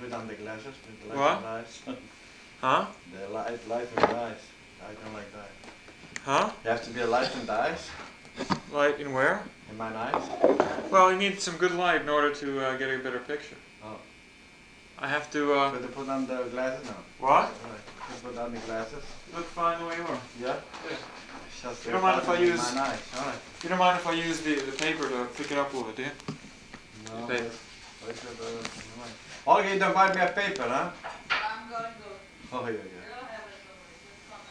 put on the glasses with light What? and eyes. Huh? The light and eyes. I don't like that. Huh? You have to be a light in the eyes. Light in where? In my eyes. Well, you need some good light in order to get a better picture. Oh. I have to. Should I put on the glasses now? What? Should I put on the glasses? You look fine the way you are. Yeah. Yeah. Just You don't mind if I use? my eyes. All right. You don't mind if I use the paper to pick it up a little bit, do you? No. The paper. Okay, don't buy me a paper, huh? I'm going to. Oh, yeah, yeah. You'll have it somewhere. Just come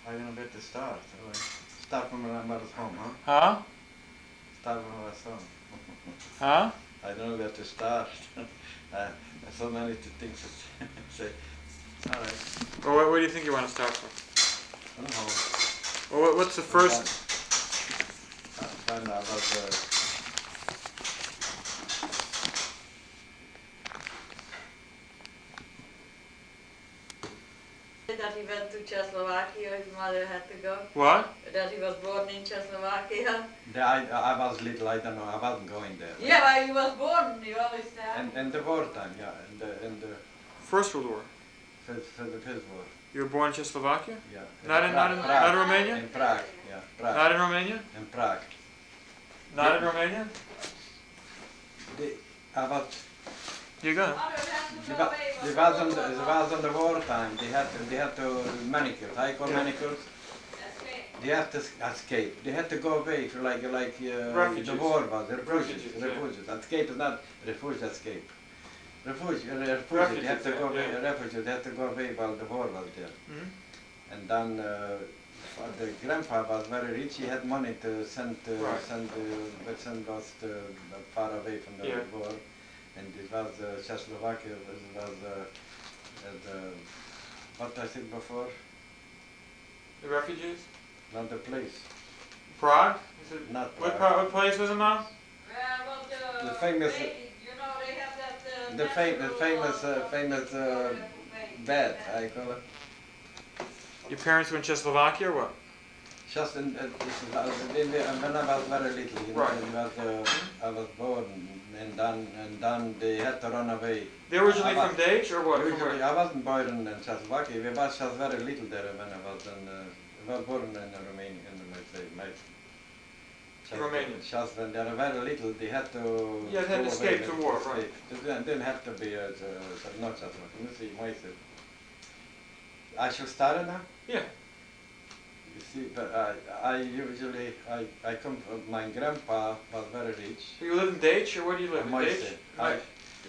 I don't know where to start. All right. Start from when I'm at home, huh? Huh? Start when I'm at home. Huh? I don't know where to start. There's so many things to say. All right. Well, where do you think you want to start from? I don't know. Well, what's the first? Find out about the. That he went to Czechoslovakia, his mother had to go. What? That he was born in Czechoslovakia. I was little, I don't know, I wasn't going there. Yeah, but he was born, you always tell. And the wartime, yeah, and the First World War. for the First War, You were born in Czechoslovakia? yeah. Not in Prague. Romania? In Prague, yeah, Prague. Not in Romania? In Prague. Not in Romania? I was. You go. It was on the wartime. They had to manicure. I call manicures. They had to escape. They had to go away for like Refugees. the war was refugees. Refugees, Escape is not refuge. Escape. Refuge. They had to go away. Refugees. They had to go away while the war was there. Mm-hmm. And then the grandpa was very rich. He had money to send send us far away from the war. And it was Czechoslovakia was what I said before, The refugees? not the place, Prague? Is it, not what, Prague. what place was it now? Well, The famous, you know, they have that. the famous bed, I call it. Your parents were in Czechoslovakia or what? Just when I was very little, you know, Right. I was born, and then they had to run away. They were originally from Dage or what? From Usually, where? I wasn't born in Czechoslovakia. We was just very little there when I was born in Romania. Romania. Just when they were very little, they had to. Yeah, they had to escape the war, right? They didn't have to be not Czechoslovakia. Let me see, myself. I should start now. Yeah. You see, but I come from, my grandpa was very rich. So you live in Dage or where do you live? In Dage?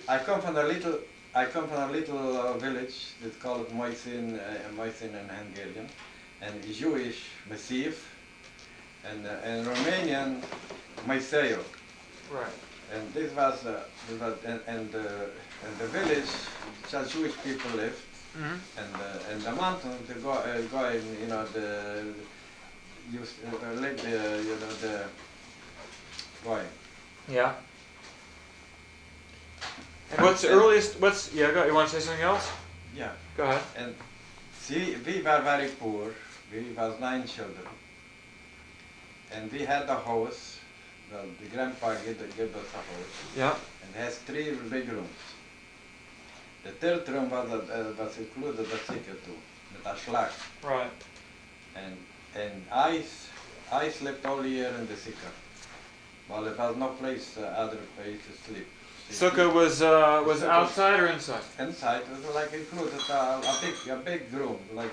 I come from a little village that's called Moisin in Hungarian, and Jewish Massiv, and Romanian Maiseo. Right. And this was and the village, just Jewish people lived. Mm-hmm. And the mountain, the guy, you know, the used live the, you know, the guy. Yeah. And what's the earliest? What's yeah? Go. You want to say something else? Yeah. Go ahead. And see, we were very poor. We was 9 children, and we had a house. Well, the grandpa gave us a house. Yeah. And it has 3 big rooms. The third room was included a secret room, with a schlag. Right. And I slept all year in the sukkah. Well, there was no place, other place to sleep. Sukkah was outside or inside? Inside, it was like included a big room, like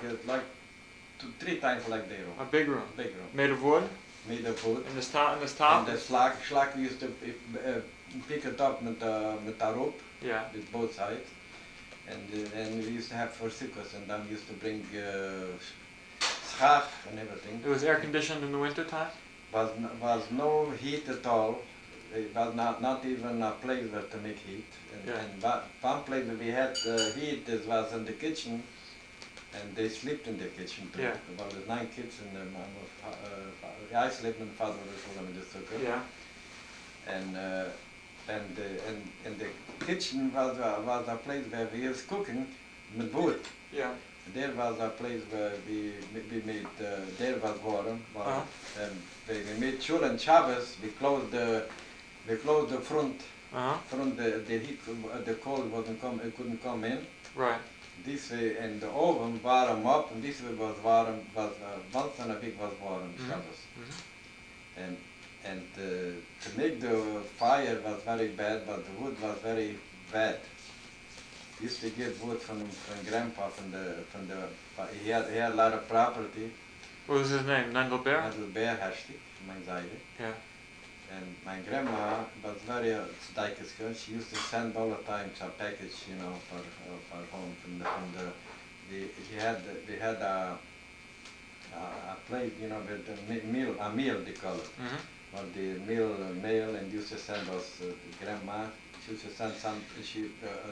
3 times like the room. A big room. Big room. Made of wood. Made of wood. And the top. And the And the schlag we used to pick it up with a rope. Yeah. With both sides. And we used to have for sukkahs, and then we used to bring schach and everything. It was air conditioned in the winter time. Was no heat at all. It was not even a place where to make heat. And one place where we had heat was in the kitchen, and they slept in the kitchen too. Yeah. About 9 kids, and I slept in the father in the sukkah. Yeah. And the kitchen was a place where we was cooking with wood. Yeah. There was a place where we made, there was warm. And we made sure on Shabbos we closed the front Uh-huh. the heat, the cold it couldn't come in. Right. This way, and the oven warm up, and this way was warm, once in a week was warm, Shabbos. And to make the fire was very bad, but the wood was very bad. Used to get wood from Grandpa, he had a lot of property. What was his name? Nendelbeer? Berkowitz, my Zeidi. Yeah. And my grandma was very discuses. She used to send all the time a package, for home we had a plate, with a meal they call it. Or the mail, and used to send us grandma. She used to send some.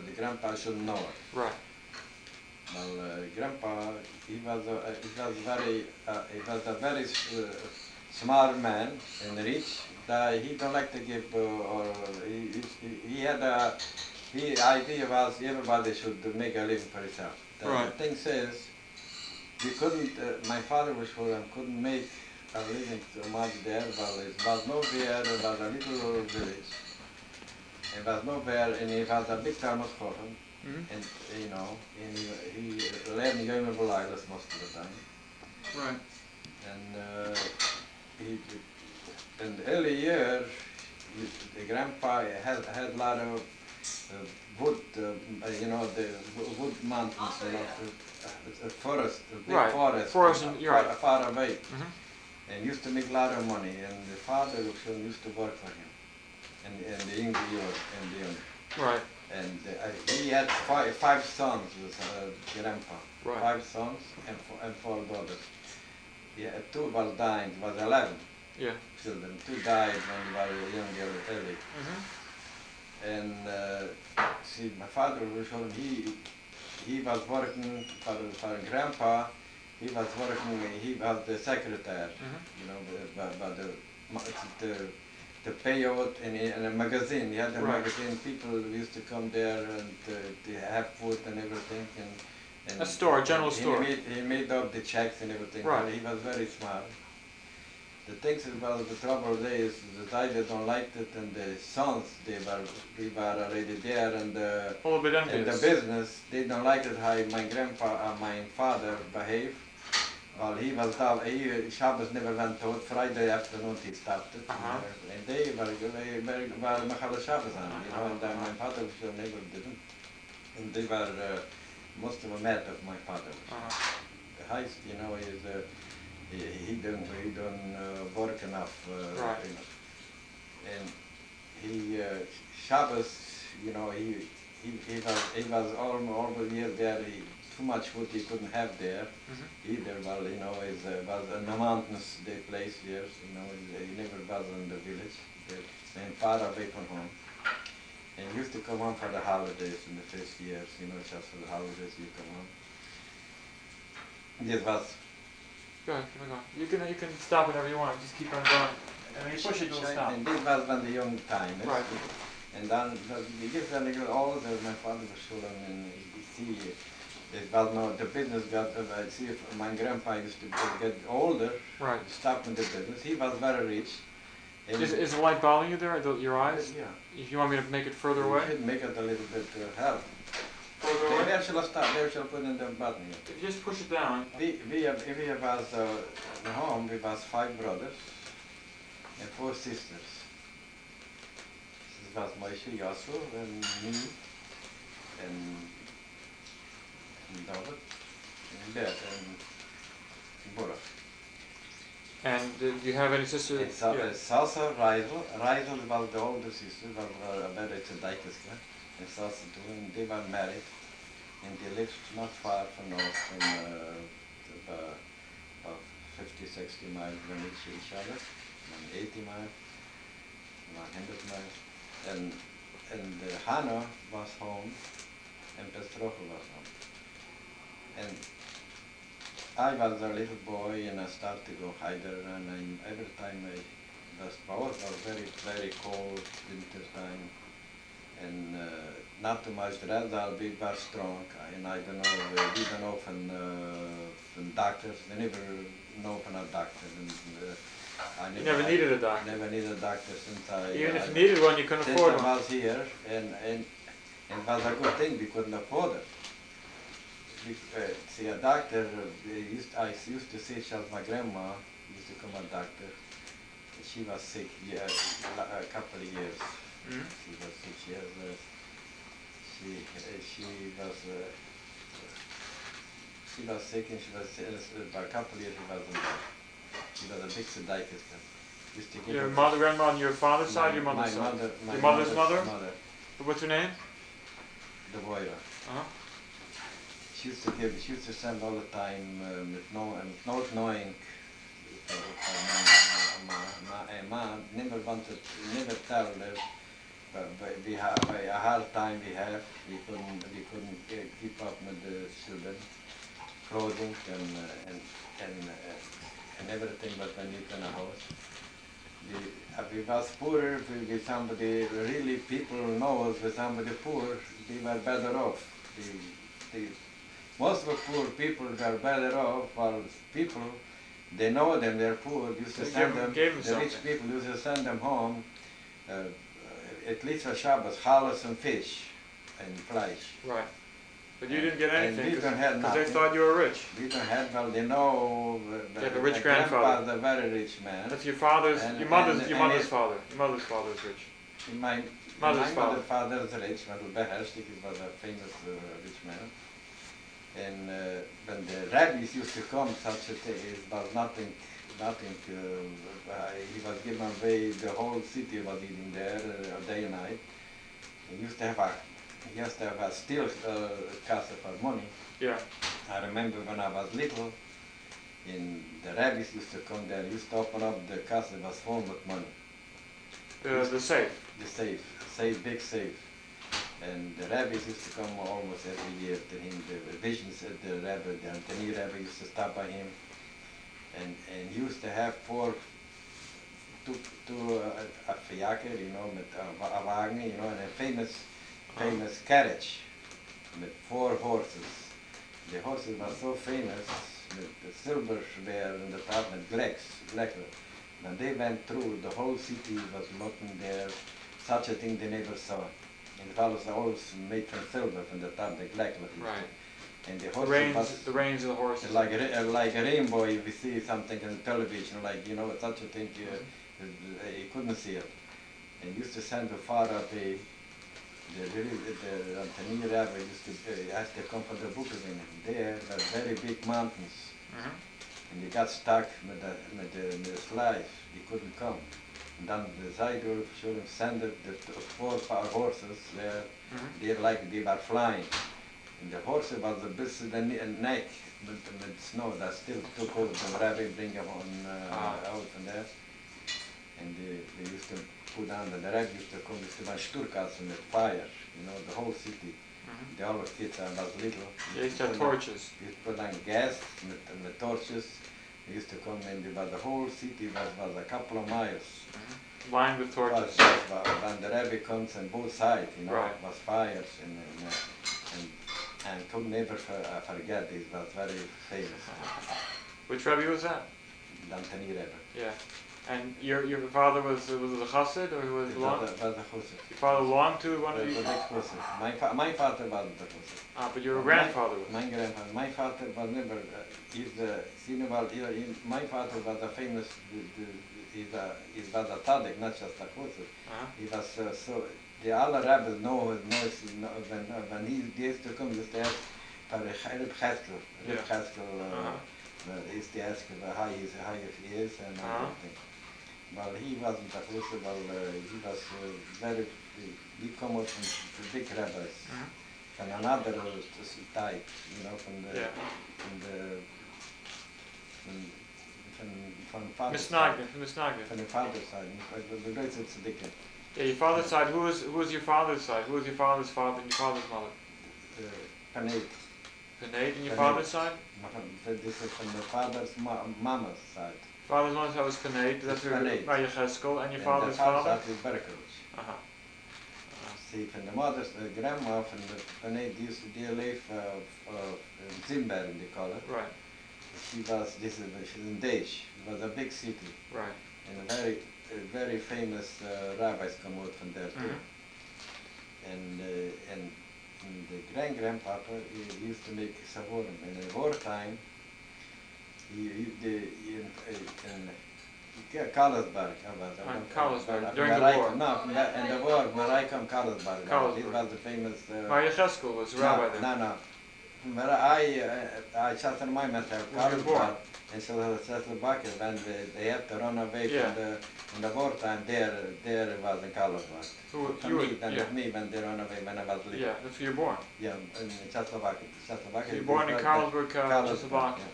The grandpa shouldn't know it. Right. Well, grandpa, he was a very smart man and rich. He don't like to give, he had idea was everybody should make a living for himself. Right. The thing says, we couldn't, my father was sure couldn't make a living so much there. Well, it was nowhere, it was a little village. It was nowhere, and it was a big Talmud Chacham. And and he learned Yom B'Laylas most of the time. Right. And in the early year, the grandpa had a lot of wood, the wood mountains, a forest, a big forest, far away, and used to make a lot of money. And the father used to work for him, and the English and the Right. And he had five sons, grandpa. Right. 5 sons and 4 daughters. Yeah, 2 was dying, it was 11 Yeah. children. 2 died when they were young, early. And see, my father was showing, he was working for grandpa. He was the secretary, the payout in a magazine. He had a magazine. People used to come there and to have food and everything. And a store, a general store. He made up the checks and everything. Right. He was very smart. The things about the trouble there is the Zeidi don't like it, and the sons they were already there, and A little bit and envious. the business they don't like it how my grandpa my father behaved. Well, Shabbos never went out. Friday afternoon he stopped it. And they were Machal Shabbos on, and my father never didn't. And they were, most of them mad of my father. The highest, is, he didn't work enough. Right. And he, Shabbos, he was all the year there. Too much food he couldn't have there either. Well, it was in the mountains, the place here. He never was in the village, and far away from home. And he used to come home for the holidays in the first years. Just for the holidays he come home. This was. Go ahead. You can stop whenever you want. Just keep on going. And when you push it, it'll stop. And this was when the young time. Right. And then when they got older, my father was showing, and he see. The business got, see, if my grandpa used to get older, Right. stopped in the business. He was very rich. Is the light bothering you there, your eyes? Yeah. If you want me to make it further You away? should make it a little bit help. Further away? Where shall I stop? Where shall I put in the button here? If you just push it down. We was in home, we was 5 brothers and 4 sisters. This was Moshe, Yasu, and me, and David, and Bert, and Bora. And do you have any sisters? And Sasa, Reisel was the older sister, was married to Dikeska, and Sasa too, and they were married, and they lived not far from us, about 50, 60 miles from each other, and 80 miles, 100 miles, and Hannah was home, and Pestrocha was home. And I was a little boy, and I started to go hider, and every time both was very, very cold winter time, and not too much stress, I'll be very strong. And I don't know, we don't know from doctors, they never know from a doctor. And, You never needed a doctor. Never needed a doctor since I... Even if you needed one, you couldn't afford since one. I was here, and it was a good thing, we couldn't afford it. See, a doctor, I used to see, my grandma used to come a doctor. She was sick a couple of years. Mm-hmm. She was 6 years. She was sick, and she was for a couple of years she wasn't there. She was a big podiatrist. Used to give Your her grandma on your father's side, your mother's side? my Your mother's mother? mother, What's her name? the boiler. Uh-huh. She used to send all the time not knowing. Never tell her, but we have a hard time we have. We couldn't keep up with the children, clothing and everything what we need in a house. We was poorer, with somebody really people knows with somebody poor, we were better off. Most of the poor people were better off, while people, they know them, they're poor, used to send them, the rich people used to send them home, at least for Shabbos, challah and fish and flesh. Right. But you didn't get anything because they thought you were rich. We don't have, well, they know. You have a rich grandfather. My grandfather, a very rich man. That's your father's, your mother's father. Your mother's father is rich. My mother's father is rich, he was a famous rich man. And when the rabbis used to come, such a thing, it was nothing, he was giving away, the whole city was eating there day and night. He used to have a steel casa for money. Yeah. I remember when I was little, and the rabbis used to come there, used to open up the casa, it was full with money. The safe? The safe, big safe. And the rabbis used to come almost every year to him, the visions at the rabbi, the Antony rabbi used to stop by him, and used to have two fiaker, a wagon, and a famous carriage with 4 horses. The horses were so famous, the silver were in the top with black. When they went through, the whole city was looking there, such a thing they never saw. And it was always made from silver from the top, the black. Right. And the horses the reins of the horses. like a rainbow, if you see something on television, such a thing, you couldn't see it. And used to send the father the Antony rabbi used to ask to come for the book again. There were very big mountains, and he got stuck with the slide. He couldn't come. And then the Zeidi should have sent the 4 horses there. They were flying, and the horse was a bit the neck with snow that still took over. The rabbi bring them out from there, and they used to put down. The rabbi used to come to my Sturkassen with fire. The whole city. The all kids I was little. They used to have torches. Used to put on gas with torches. They used to come in, but the whole city was a couple of miles. Lined with torches. When the rabbi comes on both sides, right. It was fires and could never forget. It was very famous. Which rabbi was that? The Antony rabbi. Yeah. And your father was a chassid, or he was belonged? Was a chassid. Your father belonged to one of you? My father wasn't a chassid. But your grandfather was? My grandfather. My father was never. My father was a famous. He was a tzaddik, not just a chassid. He was so. The other rabbis know when he used to come, he used to ask for Reb Cheskel. Reb Cheskel used to ask how he is and everything. Well, he wasn't a chassid. He was very. He come out from the big rabbis, from another type, from father's side. From the father's side. The great tzaddik. Yeah, your father's side. Who was your father's side? Who was your father's father and your father's mother? Panay. Panay and your father's side? This is from the father's mama's side. Father's mother's side was Panay. That's who Cheskel, and your father's father? father? Is Berkowitz. see, from the mother's grandma, when they used to live in Zimbergen, they call it. Right. She's in Dej. It was a big city. Right. And very famous rabbis come out from there too. And the grandpapa he used to make savorim. In the wartime, Carlsberg. Carlsberg, during the war. No, in the war, Mareikam Carlsberg. This was the famous. Maria Chesko was a rabbi there. No. I just remind myself, Carlsberg in Czechoslovakia, when they had to run away from the wartime, there was in Carlsberg. So with me when they run away when I was little. Yeah, that's where you're born. Yeah, in Czechoslovakia. So you're born in Carlsberg, Czechoslovakia.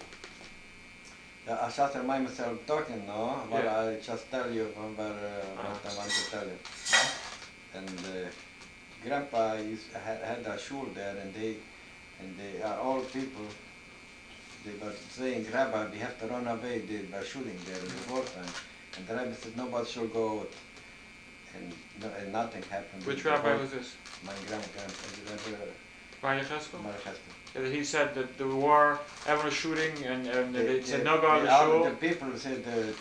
Yeah, I just remind myself talking now, but I just tell you what I want to tell you. And Grandpa had a shul there, and they old people, they were saying, Rabbi, we have to run away. They were shooting there in the wartime. And the rabbi said, nobody should go out. And nothing happened. Which rabbi was this? My grandpa. Maria Chesko? Maria Chesko. Yeah, he said that the war, everyone was shooting, and they said no go out of the shul. The people said, the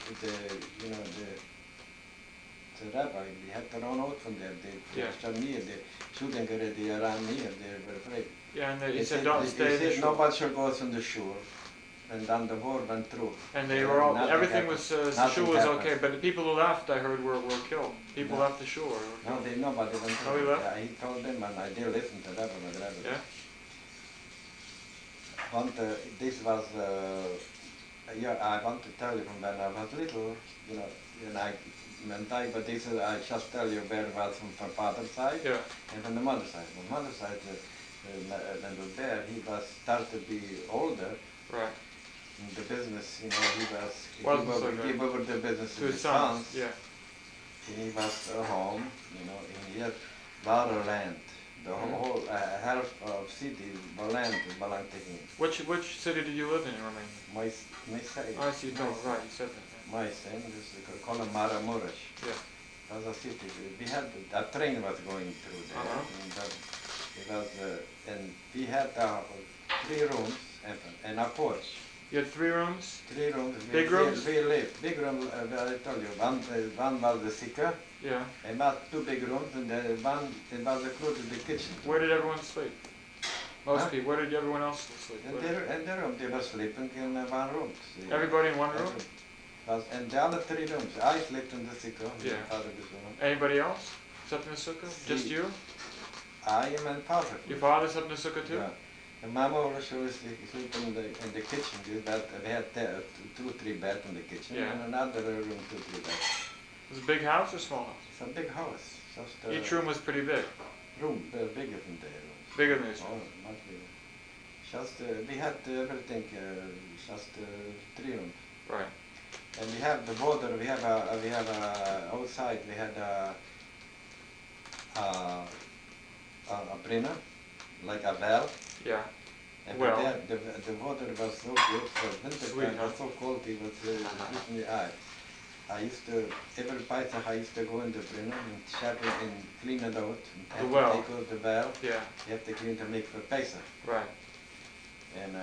rabbi, we have to run out from there. They were near, the shooting already around near, they were afraid. Yeah, and he said don't stay in the shul. Nobody should go from the shul. And then the war went through. And they were all, everything was, the shul was happened. okay, but the people who left, I heard, were killed. People left the shul. Nobody went through. Nobody left? Yeah, he told them, and I did listen to Rabbi. Yeah? This was, I want to tell you from when I was little, and but this is, I just tell you where it was from father's side and from the mother's side. From mother's side, when was there, he was started to be older. Right. In the business, he gave over the business to his sons. Yeah. He was home, he had a lot of land. The whole half of city, the land belonged to him. Which city did you live in Romania? My side. I see. No, right. You said that. Yeah. My son, this is called Maramuresh. Yeah. That was a city. We had a train was going through there, and we had 3 rooms and a porch. You had 3 rooms? 3 rooms. Big rooms? We lived. Big rooms, I told you, one was the sicker, Yeah. and about 2 big rooms, and the one it was included the kitchen. Where did everyone sleep? Most people. Where did everyone else sleep? In the room, they were sleeping in one room. See. Everybody in one room? And the other 3 rooms, I slept in the sicker. Yeah. Father was one. Anybody else? Slept in the sukkah? Just you? I am and father. Your father slept in the sukkah too? Yeah. And Mama always was sleeping in the kitchen. We had 2 or 3 beds in the kitchen, and another room 2 or 3 beds. Was it a big house or small house? It's a big house. Just, each room was pretty big. Bigger than the rooms. Bigger than this room. Oh, much bigger. Just we had everything. Just 3 rooms. Right. And we have the water. We have outside. We had a brenner, like a well. Yeah. And Well. The water was so good for winter Sweet, time. It was so cold. It was in the eye. I used to every Pesach I used to go in the brenner and shovel and clean it out. The well. Take out the well. Yeah. You have to clean to make for Pesach. Right. And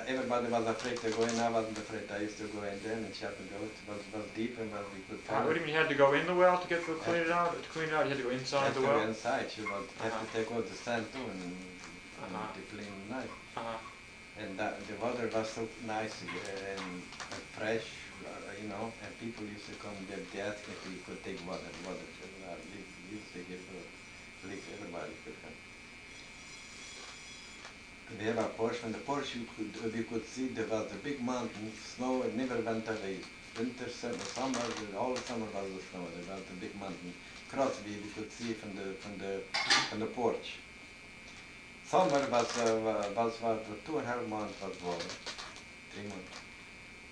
everybody was afraid to go in. I wasn't afraid. I used to go in there and shovel it out. It was deep and we could What do you mean you had to go in the well to clean it out? To clean it out, you had to go inside the well? Inside, you have to take out the sand too and to clean the knife. And the water was so nice and fresh, and people used to come, they asked if we could take water. We used to give everybody could come. We have a porch. From the porch we could see there was a big mountain, snow, it never went away. Winter, summer, all the summer was the snow. There was a big mountain. Across we could see from the porch. Summer was 2.5 months was water, 3 months.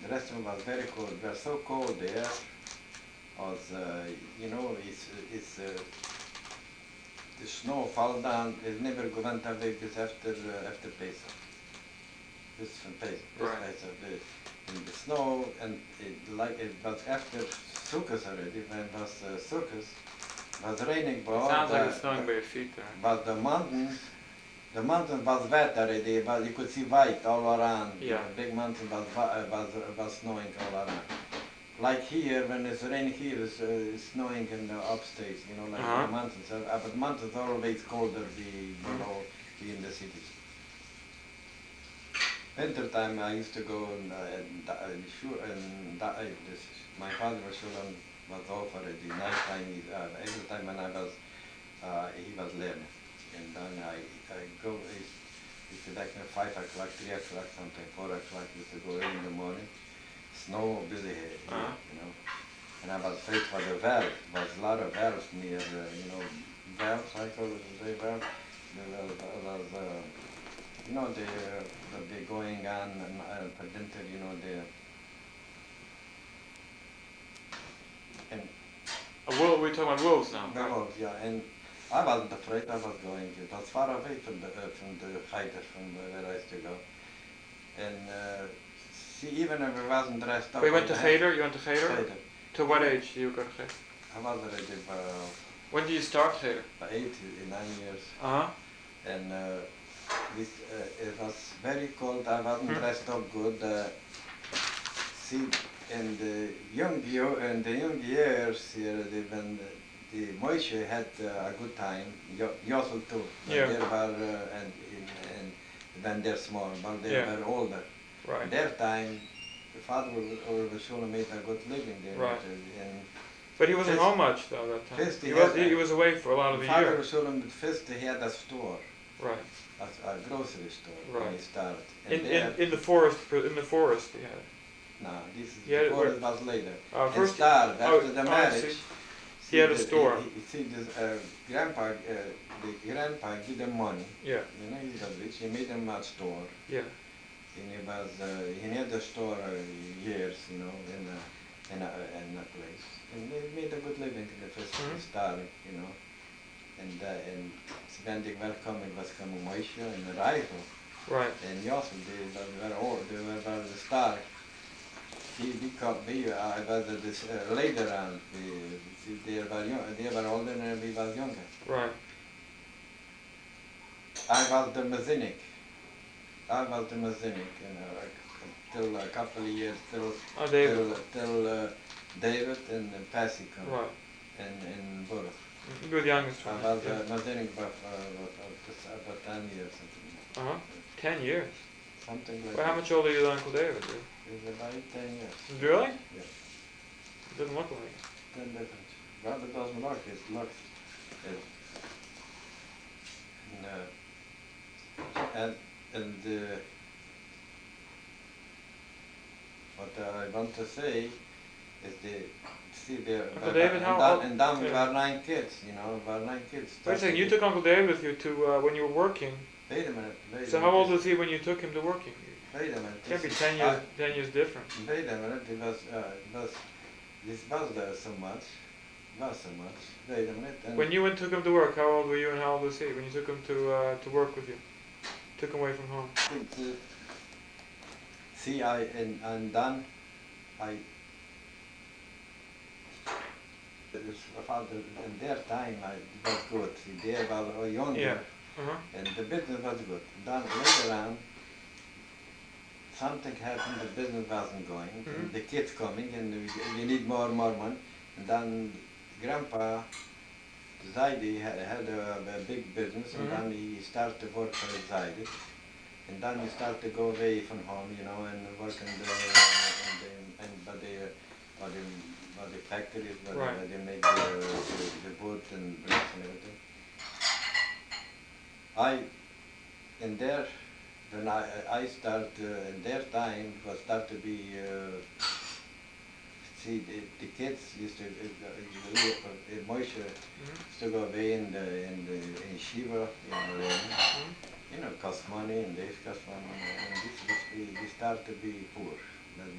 The rest of it was very cold. We were so cold there. The snow fall down. It never went away because after Pesach. This from Pesach. Right. The snow and it was after Sukkot already. When it was Sukkot, was raining, but Sounds like it's snowing by your feet there. but the mountain was wet already, but you could see white all around. Yeah. The big mountain was snowing all around. Like here, when it's raining here, it's snowing in the upstates, you know, like in the mountains. But the mountains are always colder below in the cities. Winter time, I used to go my father was off already. Night time, every time when I was, he was learning. And then I go, it's like 5 o'clock, 3 o'clock, something, 4 o'clock, used to go early in the morning. Snow busy here, you know. And I was afraid for the valve. There was a lot of valves near, valves, I call it the valve. There was, they going on for winter, and We're talking about wolves now. the wolves, yeah. And I wasn't afraid. I was going. It was far away from the Heider, from where I used to go. And see, even if I wasn't dressed up. But you went to Cheder? You went to Cheder? Cheder. To what age did you go to Cheder? I was already When did you start Cheder? 9 years. Uh-huh. And it was very cold. I wasn't dressed up good. See, in the young years here, when the Moshe had a good time, Yossel too. Yeah. They were, and when they're small, but they were older. Right. Their time, the father was sure made a good living there. Right. And But he wasn't home much though that time. He was away for a lot of the year. Father was sure first he had a store. Right. A grocery store when he started. In the forest he had it. No, this is before it was later. First started after the marriage. He had a store. The grandpa gave him money. Yeah. You know, he was rich. He made him a store. Yeah. And he had a store years, you know, in a place. And they made a good living in the first starting, you know. And when they were coming, was coming Moshe and Raivo. Right. And Yossel, they were very stark. I was later on. They were older and we was younger. Right. I was the Mazinik, till a couple of years, till David and Passy come. Right. And Boris. You were the youngest one. I was Mazinik about 10 years. Uh-huh. 10 years? Something like well, that. How much older are you than Uncle David? He's about 10 years. Really? Yeah. It doesn't look like it. 10 different. Well, it doesn't look. It looks. What I want to say is David, how old? And then we were 9 kids, you know, Wait a second, you took Uncle David with you to when you were working. Wait a minute. So how old was he when you took him to working? Wait a minute. It can't be 10 years different. Wait a minute, this was there so much. Wait a minute. When you took him to work, how old were you and how old was he when you took him to work with you? Took him away from home. See, and then in their time, it was good. See, they were younger, Yeah. and the business was good. Then later on, something happened, the business wasn't going, and the kids coming, and we need more money. And then Grandpa Zeidi had a big business, and then he started to work for Zeidi. And then he started to go away from home, you know, and work in the factories where they make the wood and bricks and everything. When I started, in their time, it was start to be, see, the kids used to, Moshe used to go away in Shiva, you know, cost money, and this cost money, and we start to be poor,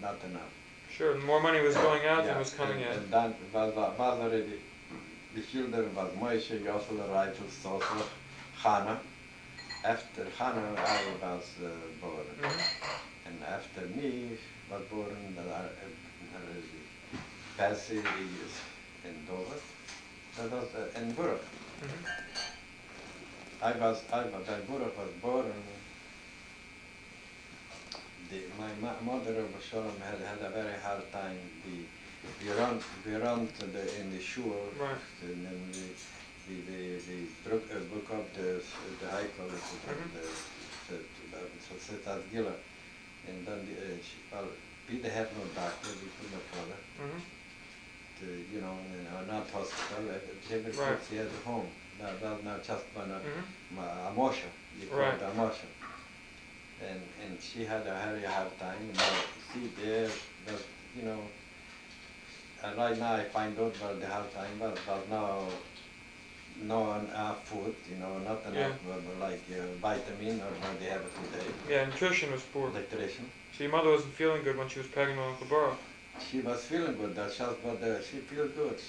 not enough. Sure, more money was going out than was coming in. And then was already, the children was Moshe, Yossel, Raitel, Sosa, Hannah. After Hannah, I was born. And after me was born Percy and Dover. that was in Buruk. Mm-hmm. When Buruk was born, my mother of Shalom had a very hard time. We run in the shul, Right. and then we broke up the high college, the Gila, and then Peter had no doctor, we could not follow. Mm-hmm. Not hospital, every Right. she had a home. Not just one Mm-hmm. emotion, you call Right. it emotion. And she had a very hard time, see there, but and right now I find out what the hard time was, but now no enough food, not enough vitamin or what they have today. Yeah, nutrition was poor. Nutrition. So your mother wasn't feeling good when she was pregnant with Uncle Burrow. She was feeling good, she feel good,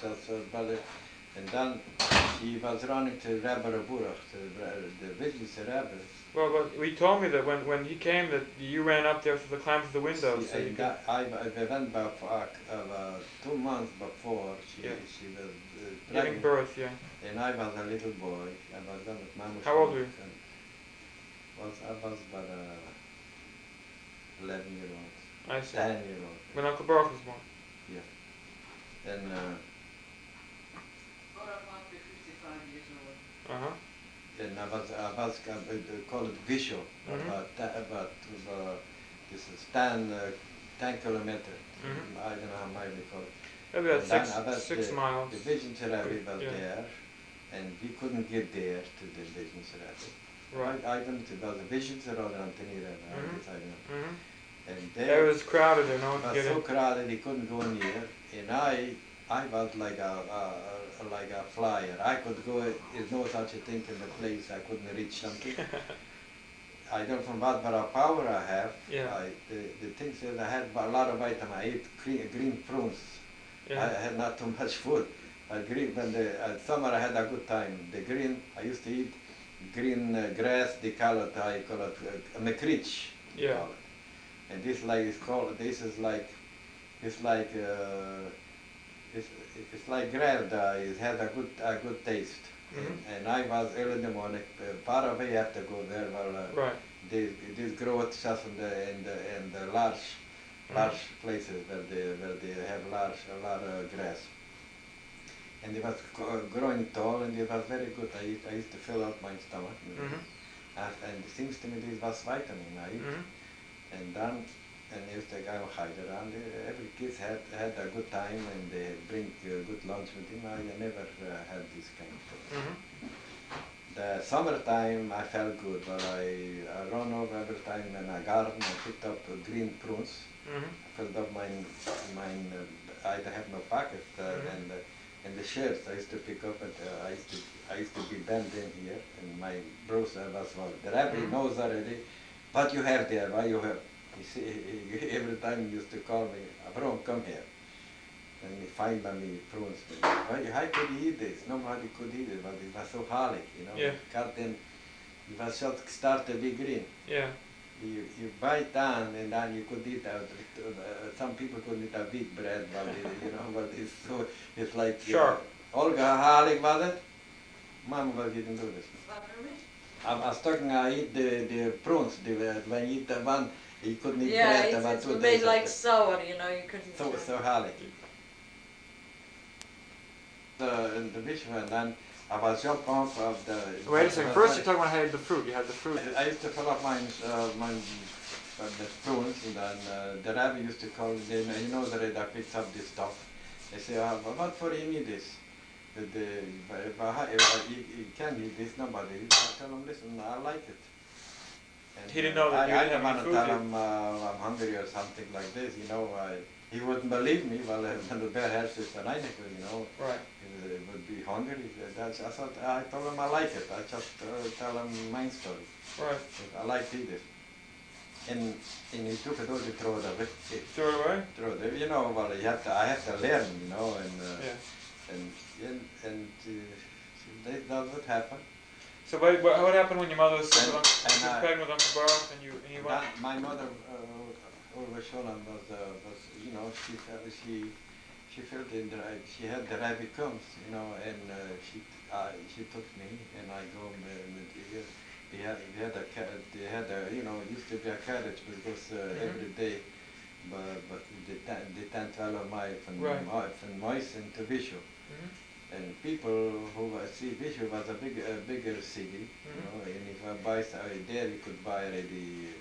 and then she was running to Rabbi Burach, the village Rabbi. Well, but he told me that when he came, that you ran up there to the climb to the window. So you could... I went back 2 months before she was giving pregnant, birth, yeah. and I was a little boy. I was done with Mama. How old were you? I was about 11-year-old. I see. 10-year-old. When Uncle Burrow was born. Yeah. And Baruch must be 55 years old. Uh-huh. and I was called visual, Mhm. about this is 10 kilometers. Mhm. I don't know how many we call it. Maybe about And then six miles. The vision therapy was Yeah. there, and we couldn't get there to the vision therapy. Right. I don't know, it was a vision therapy or Antonira, I don't know. Mm-hmm. And It there was crowded there, no one it could was get so in. crowded he couldn't go near, and I was like a flyer. I could go, there's no such a thing in the place, I couldn't reach something. I don't know what power I have. Yeah. The thing is I had a lot of vitamin. I ate green prunes. Yeah. I had not too much food. When summer I had a good time. The green, I used to eat green grass, they call it, I call it makrich. Yeah. And this is like it's like grass. It had a good taste. Mhm. And I was early in the morning. Far away, you have to go there. Well, Right. this growth just in the large places where they have a lot of grass. And it was growing tall, and it was very good. I used to fill up my stomach. Mhm. And it seems to me this was vitamin I eat. Mhm. And then I used to go hide around. Every kid had a good time, and they bring good lunch with him. I never had this kind of thing. Mhm. The summertime I felt good, but I run over every time in a garden. I picked up green prunes. Mhm. I filled up mine. I have no pocket, and the shirts I used to pick up. I used to be bent in here, and my brother was the rabbi knows already what you have there. Why you have? You see, every time he used to call me, Avram, come here. And he find me prunes. How could he eat this? Nobody could eat it, but it was so holly, Yeah. Cut them, it was just start to be green. Yeah. You bite down, and then you could eat out. Some people could eat a wheat bread, but but it's like Sharp. Olga Halik was it? Mama didn't do this. What, Ruby? I was talking. I eat the prunes. When you eat the one, you couldn't eat Yeah, bread about it's 2 made days. like sour, you couldn't. So Halik. In the vision, and then I was jump off of the. Wait a second. First, you're talking about how you had the fruit. You had the fruit. I used to fill up mine the prunes, and then the rabbi used to call me. He knows that I picked up this stuff. They say, what for you need this? You can't eat this, nobody. I tell him, listen, I like it. And He didn't know that you I didn't didn't have want any to food tell him I'm hungry or something like this, he wouldn't believe me. Well, when the bear has this Heineken, Right. he would be hungry. I told him I like it. I just tell him my story. Right. I like to eat it. And he took it all to throw it away. Throw it away. Throw it away. Well, I have to learn, Yeah. and that's what happened. So what happened when your mother was And pregnant with Uncle Burrow and you went? My mother, Ulva Sholam, was she she felt in the, she had the rabbi comes, you know, and she took me and I go we had a they had a, you know, used to be a carriage because every day, but the 10-12 mile from Meissen to Bishop. And people who see Bishop was a bigger city, you know, and if I buy there, you could buy already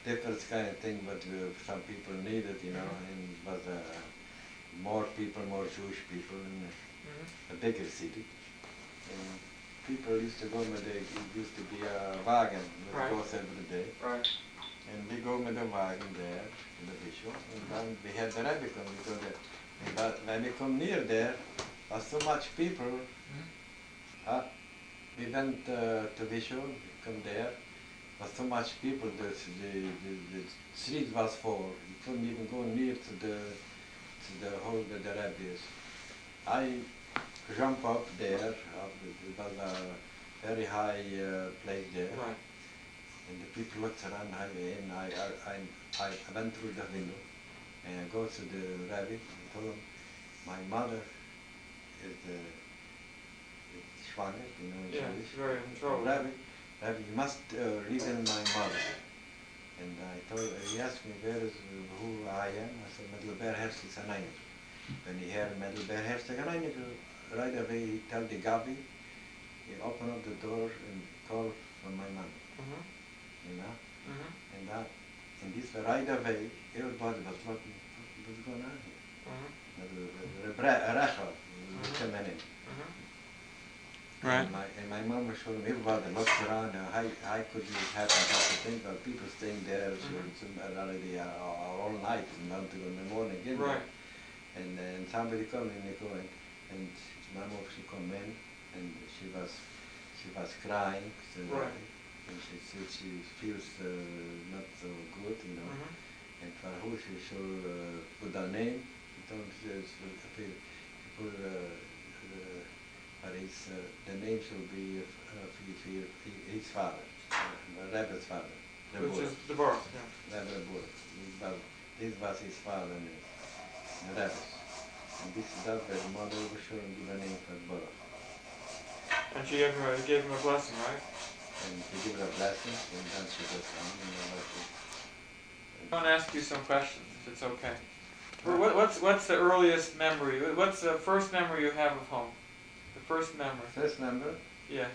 different kind of thing, but some people needed, you know, and it was more people, more Jewish people in a bigger city. And people used to go with it used to be a wagon that goes every day. Right. And we go with the wagon there to the Bishop, and then we had the rabbi come because but when we come near there, was so much people. We went to Bishop, come there, was so much people, the street was full. You couldn't even go near to the hole where the rabbi is. I jump up there, it was a very high place there. Right. And the people looked around, and I went through the window, and I go to the rabbi and told him, my mother is schwanger, you know, in Jewish. Very in trouble. Rabbi, you must reason my mother. And he asked me who I am. I said, Middelberg Herzlich Reiniger. When he heard Middelberg Herzlich Reiniger, right away he tell the Gabi, he opened up the door and called for my mother. You know? And this right away, everybody was looking, what's going on here? Rachel, coming in. Right. And my mom was showing me, everybody looked around, how could it happen, such a thing, but people staying there already all night, and not in the morning again. Right. And then somebody come and they go in, and my mom, she come in, and she was crying, so and she said she feels not so good, you know, and for who she should put her name, she told me the name should be his father, the Rebbe's father. Which is the birth, yeah. Rebbe Bur. This was his father name, the Rebbe's. And that was mother was sure and give a name for Bur. And she gave him a blessing, right? And he gave her a blessing, and then she was on, you know, I want to ask you some questions, if it's okay. What's the earliest memory? What's the first memory you have of home? The first memory. First memory? Yeah.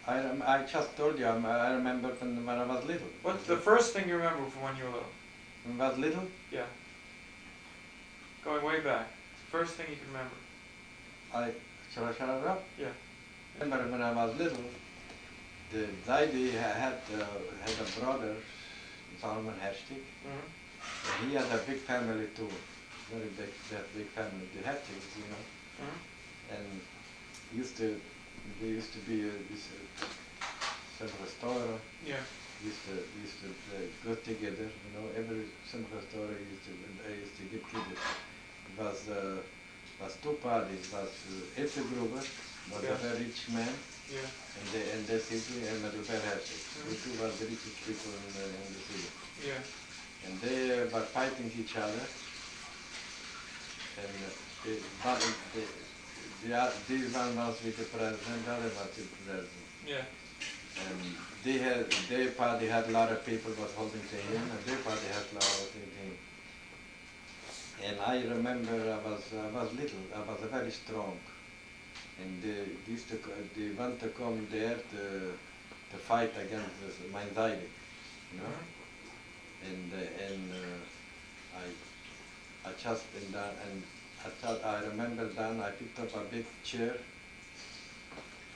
I just told you, I remember when I was little. What's the first thing you remember from when you were little? When I was little? Yeah. Going way back. First thing you can remember. Shall I shut it up? Yeah. I remember when I was little, the Zeidi had a brother, Solomon Herstig. He had a big family too, very big family, the Hertigs, you know. And we used to be this Simcha Torah. Yeah. Used to go together, you know. Every Simcha Torah used to give kiddush. It was two parties. It was Etze Gruber, was a very rich man. Yeah. And the city, and Middelberg Herzig. The two were the richest people in the city. Yeah. And they were fighting each other. And this one was with the president, the other was with the president. Yeah. And their party had a lot of people was holding to him, and their party had a lot of holding to him. And I remember I was little, I was very strong. And they want to come there to fight against my Zeidi, you know. And I just I remember then I picked up a big chair.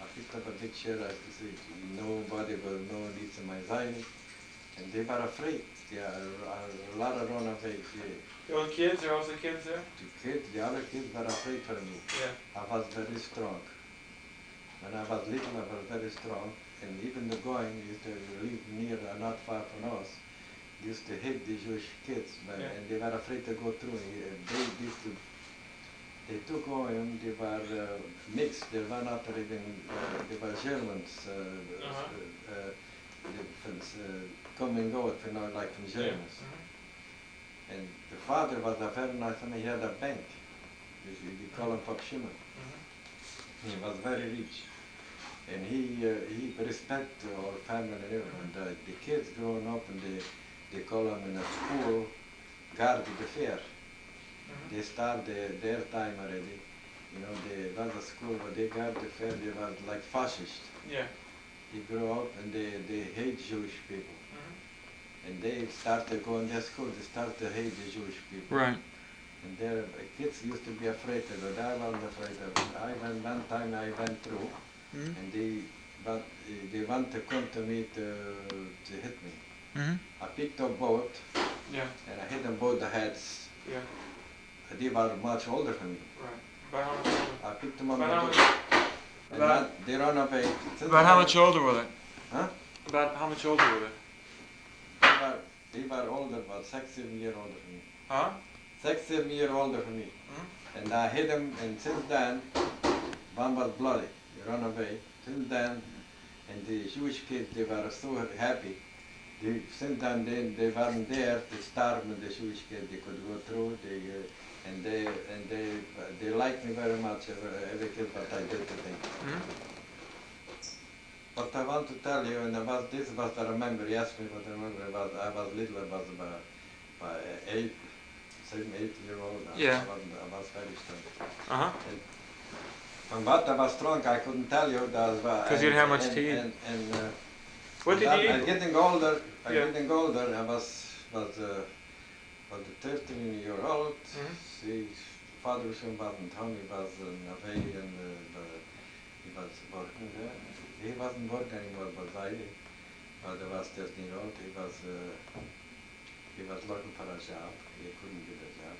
I said, nobody will know this is my Zeidi. And they were afraid. A lot of run away. The old kids, there were also kids there? The other kids were afraid for me. Yeah. I was very strong. When I was little, I was very strong. And even the going used to live near, not far from us, used to hit the Jewish kids, and they were afraid to go through. They took on, they were mixed, they were not even, they were Germans, come and go, you know, like from Germans. And the father was a very nice man, he had a bank. We call him Pop Shimon. He was very rich. And he respect our family and everyone. The kids growing up and they call him in a school, guard the fair. They start their time already. You know, there was a school where they guard the fair, they were like fascist. Yeah. They grew up and they hate Jewish people. And they started going to school, they started to hate the Jewish people. Right. And their kids used to be afraid of it. I wasn't afraid of it. One time I went through, and they want to come to me to hit me. I picked up both, Yeah. and I hit them both the heads. Yeah. They were much older than me. Right. About how much older? I picked them up, About how much? and they run away. About how much older were they? Huh? About how much older were they? They were older, about 6-7 years older than me. Huh? 6-7 years older than me. And I hit them, and since then, one was bloody. They run away. Since then, and the Jewish kids, they were so happy. Since then, they weren't there to starve with the Jewish kids. They could go through. They liked me very much. Every kid what I did to them. But I want to tell you, and this was I remember. He asked me what I remember. I was little. I was about 7-8-year-old. Yeah. I was very strong. Uh-huh. And what I was strong, I couldn't tell you. Because you didn't have much to eat. What did you eat? I'm getting older. Yeah. Getting older. I was 13 years old. His father wasn't home. He was away, and he was working there. He wasn't working anymore, but Zeidi. But I was 13 years old. He was looking for a job. He couldn't get a job.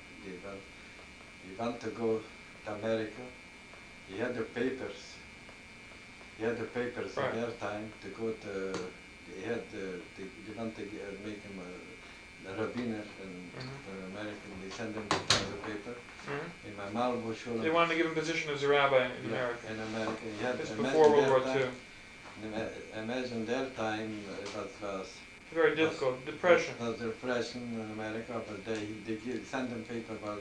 He wanted to go to America. He had the papers. Right. In their time to go to. They wanted to make him a rabbiner in America. They sent him the paper. In my Malibu shul. They wanted to give him a position as a rabbi in America. In America, he had. This before World War II. Imagine their time was very difficult. Depression. Was depression in America, but they sent him paper, but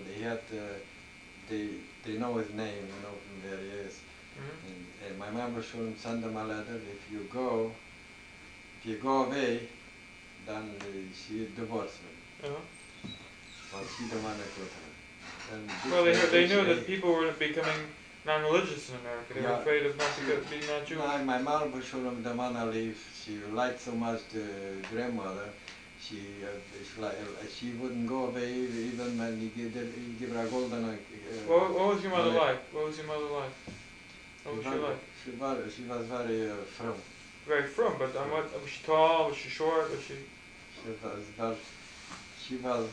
they know his name, you know, from where he is. And my member should send him a letter. If you go away, then she divorced me. But she didn't want to go to her. Well, they knew that people were becoming non-religious in America. They were afraid of being not Jewish. My mom was shouldn't want to leave. She liked so much the grandmother. She wouldn't go away even when he give her a golden. What was your mother like? What was she like? She was very frum. Very frum, but was she tall? Was she short? Was she? She was.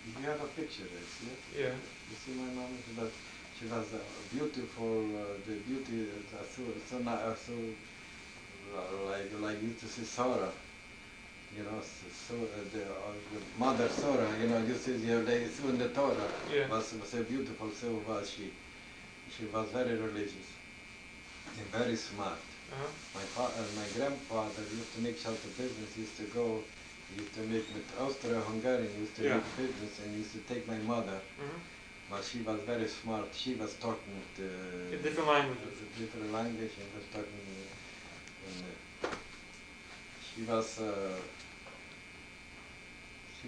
You have a picture, yeah? Yeah. You see my mom? She was beautiful. The beauty, like you to see Sarah. You know, the mother Sarah. You know, you see in the Torah. Yeah. Was so beautiful. So was she. She was very religious and very smart. My grandfather used to make shelter business. He used to make with Austria-Hungarian. Used to make business and used to take my mother. But she was very smart. She was talking in different languages. Different language, and was talking. She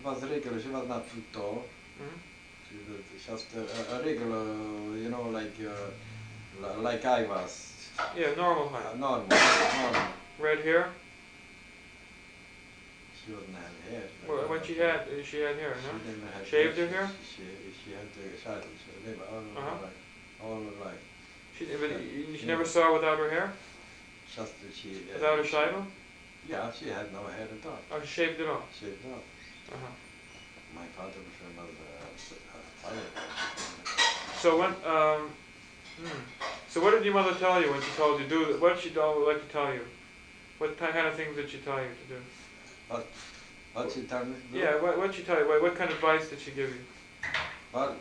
was regular. She was not too tall. She was just a regular, you know, like I was. Yeah, normal height. Normal. Red hair? She wouldn't have hair. Well, when she had hair, no? She didn't have Shaved her hair? She had the shuttle, so they were all alike. She never saw her without her hair? Just that she... Without her shaitel? Yeah, she had no hair at all. Oh, she shaved it off? Shaved off. My father was So when, so what did your mother tell you when she told you to do that? What did she like to tell you? What kind of things did she tell you to do? What she told me to do? Yeah, what did she tell you? What kind of advice did she give you? Well,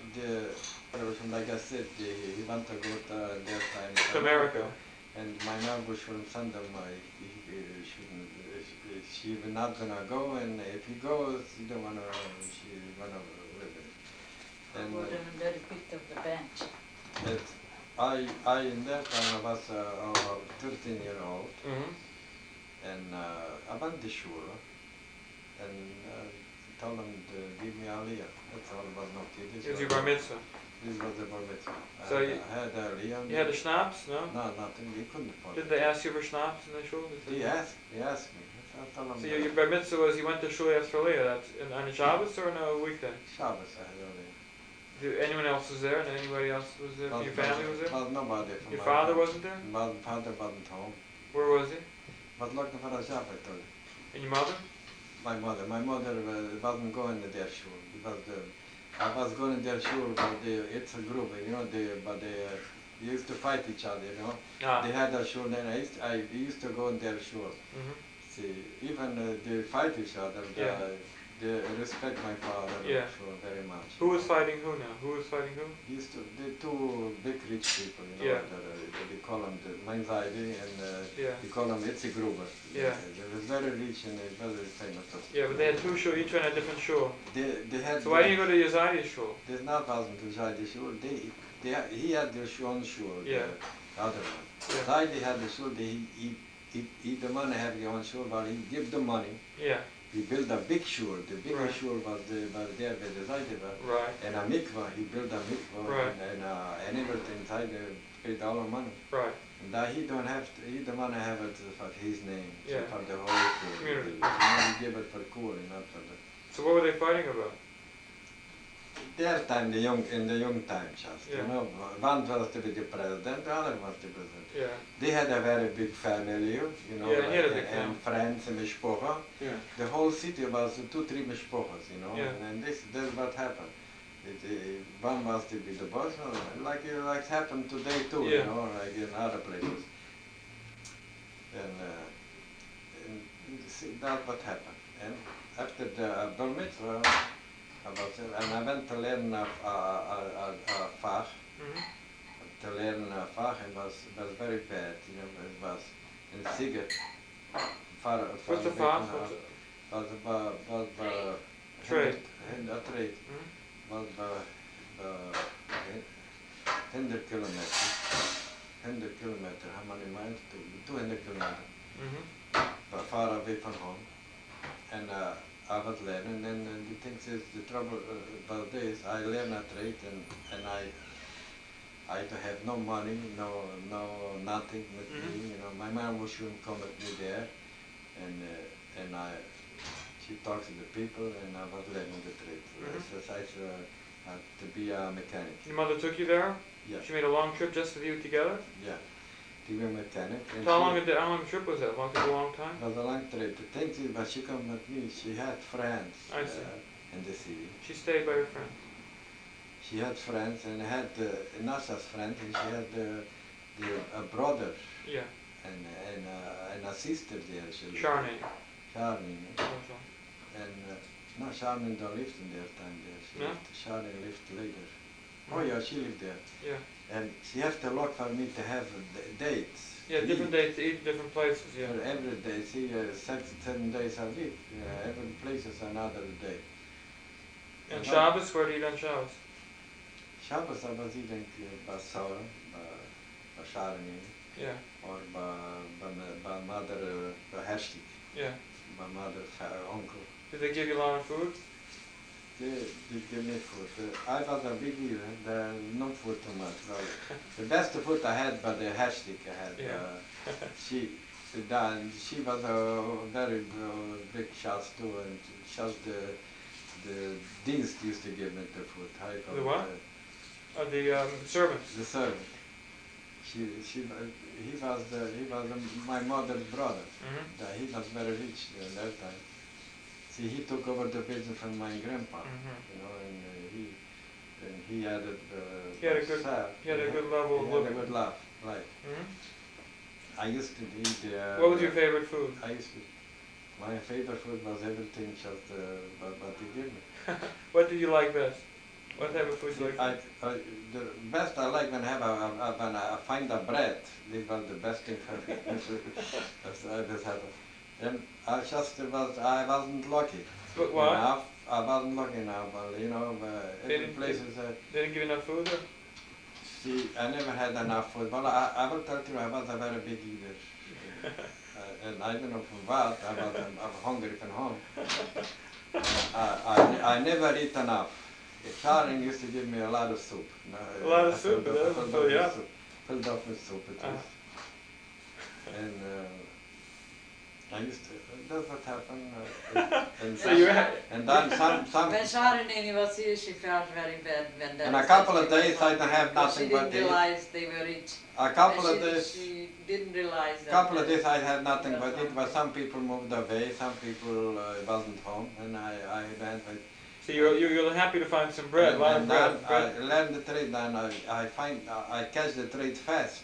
like I said, he wanted to go to their time to America. And my mom shouldn't send him. She was not gonna go, and if he goes, she don't wanna. She wanna live it. And put them in the pit of the bench. I in that time I was 13-year-old, and I went to shul, and told them to give me aliyah. That's all, was no kiddush. It was your bar mitzvah. This was the bar mitzvah. So I had aliyah. You had a schnapps, no? No, nothing. They couldn't afford Did it. they ask you for schnapps in the shul? They asked me. I told them So your bar mitzvah was you went to shul asked for aliyah. That's on a Shabbos or on a weekday? Shabbos I had aliyah. Anyone else was there? And anybody else was there? Your family was there? Was nobody from Your my father family. wasn't there? My father wasn't home. Where was he? Was looking for a job, I told you. And your mother? My mother wasn't going to their shul. I was going to their shul, but it's a group, but they used to fight each other, Ah. They had a shul, and I used to go in their shul. See, even they fight each other, they respect my father shul very much. Who was fighting who now? Who was fighting who? The two big rich people, they call them my Zeidi, and they call them Gruber. Yeah. They were very rich and very famous. Yeah, but they had two shul, each one had a different shul. They had. So why didn't you go to your Zeidi shul? There's not wasn't to Zeidi shul. He had their own shul. Yeah. The other one. Yeah. Zeidi had the shul. He the money have his own shul, but he give the money. Yeah. He built a big shul. The big Right. shul was there by the Zeidi. Right. And a mikvah. He built a mikvah. Right. And everything. Zeidi paid all the money. Right. And he don't have to. He don't want to have it for his name. Yeah. For the whole Community. He give it for cool, not for the. So what were they fighting about? Their time, in the young time, just, Yeah. One was to be the president, the other was the president. Yeah. They had a very big family, Yeah, he had a big and friends and mishpocha. Yeah. The whole city was 2-3 mishpochas, Yeah. and that's what happened. One was to be the boss, like it happened today too, Yeah. like in other places. And that's what happened. And after the bar mitzvah, and I went to learn a fach. To learn a fach, it was very bad, it was in Siger. What's the fach? Was Trade. A trade. Was 100 kilometers. 100 kilometers, how many miles? 200 kilometers. But far away from home. And I was learning, and the thing is, the trouble about this, I learned a trade, and I have no money, no nothing with me, My mom shouldn't come with me there, and she talks to the people, and I was learning the trade. So I to be a mechanic. Your mother took you there? Yeah. She made a long trip just with you together? Yeah. To be a mechanic. And So how long a trip was that? Was it a long time? It was a long trip. The thing is, but she come with me, she had friends I see. In the city. She stayed by her friend. She had friends, and had not just friends, and she had a brother Yeah. and a sister there. Charney. Charney. Also. And no, Charney don't live in their time there. No? Charney lived later. Oh yeah, she lived there. Yeah. And she has to look for me to have dates. Yeah, different dates to eat different places, yeah. For every day, see, 7 days a week. Every place is another day. And Shabbos, where do you eat on Shabbos? Shabbos I was eating basar, basharni, Yeah. or by mother, hashtik, Yeah. by mother, uncle. Did they give you a lot of food? They give me food. I was a big eater, no food too much. Well, the best food I had, but the hashtik I had. Yeah. She was a very big chef too, and just the dienst used to give me the food. How you call The it? what? The servants. The servant. He was my mother's brother. He was very rich at that time. See, he took over the business from my grandpa, and he had it. He had a good level of He had a living. good life. I used to eat. What was your favorite food? My favorite food was everything just what he gave me. What did you like best? What type of food do you like? The best I like when I find a bread. This was the best thing for me. This happened. And I wasn't lucky. But why? Enough. I wasn't lucky enough, but you know, They every didn't- place is They didn't give you enough food or? see, I never had enough food. Well, I will tell you, I was a very big eater. And I don't know from what, I was hungry from home. I never eat enough. Sharon used to give me a lot of soup. A lot of soup, but that doesn't fill you up. Filled up with soup, it is. And I used to, that's what happened. So you had, And then some, When Sharon was here, she felt very bad when that and a couple of days I don't have because nothing she but didn't eat. realize they were rich. A couple And of days. She didn't realize that. Couple of days I had nothing but it, but some people moved away, some people wasn't home, and I went with. so you're happy to find some bread, a lot of And bread. then I learned the trade, and I catch the trade fast,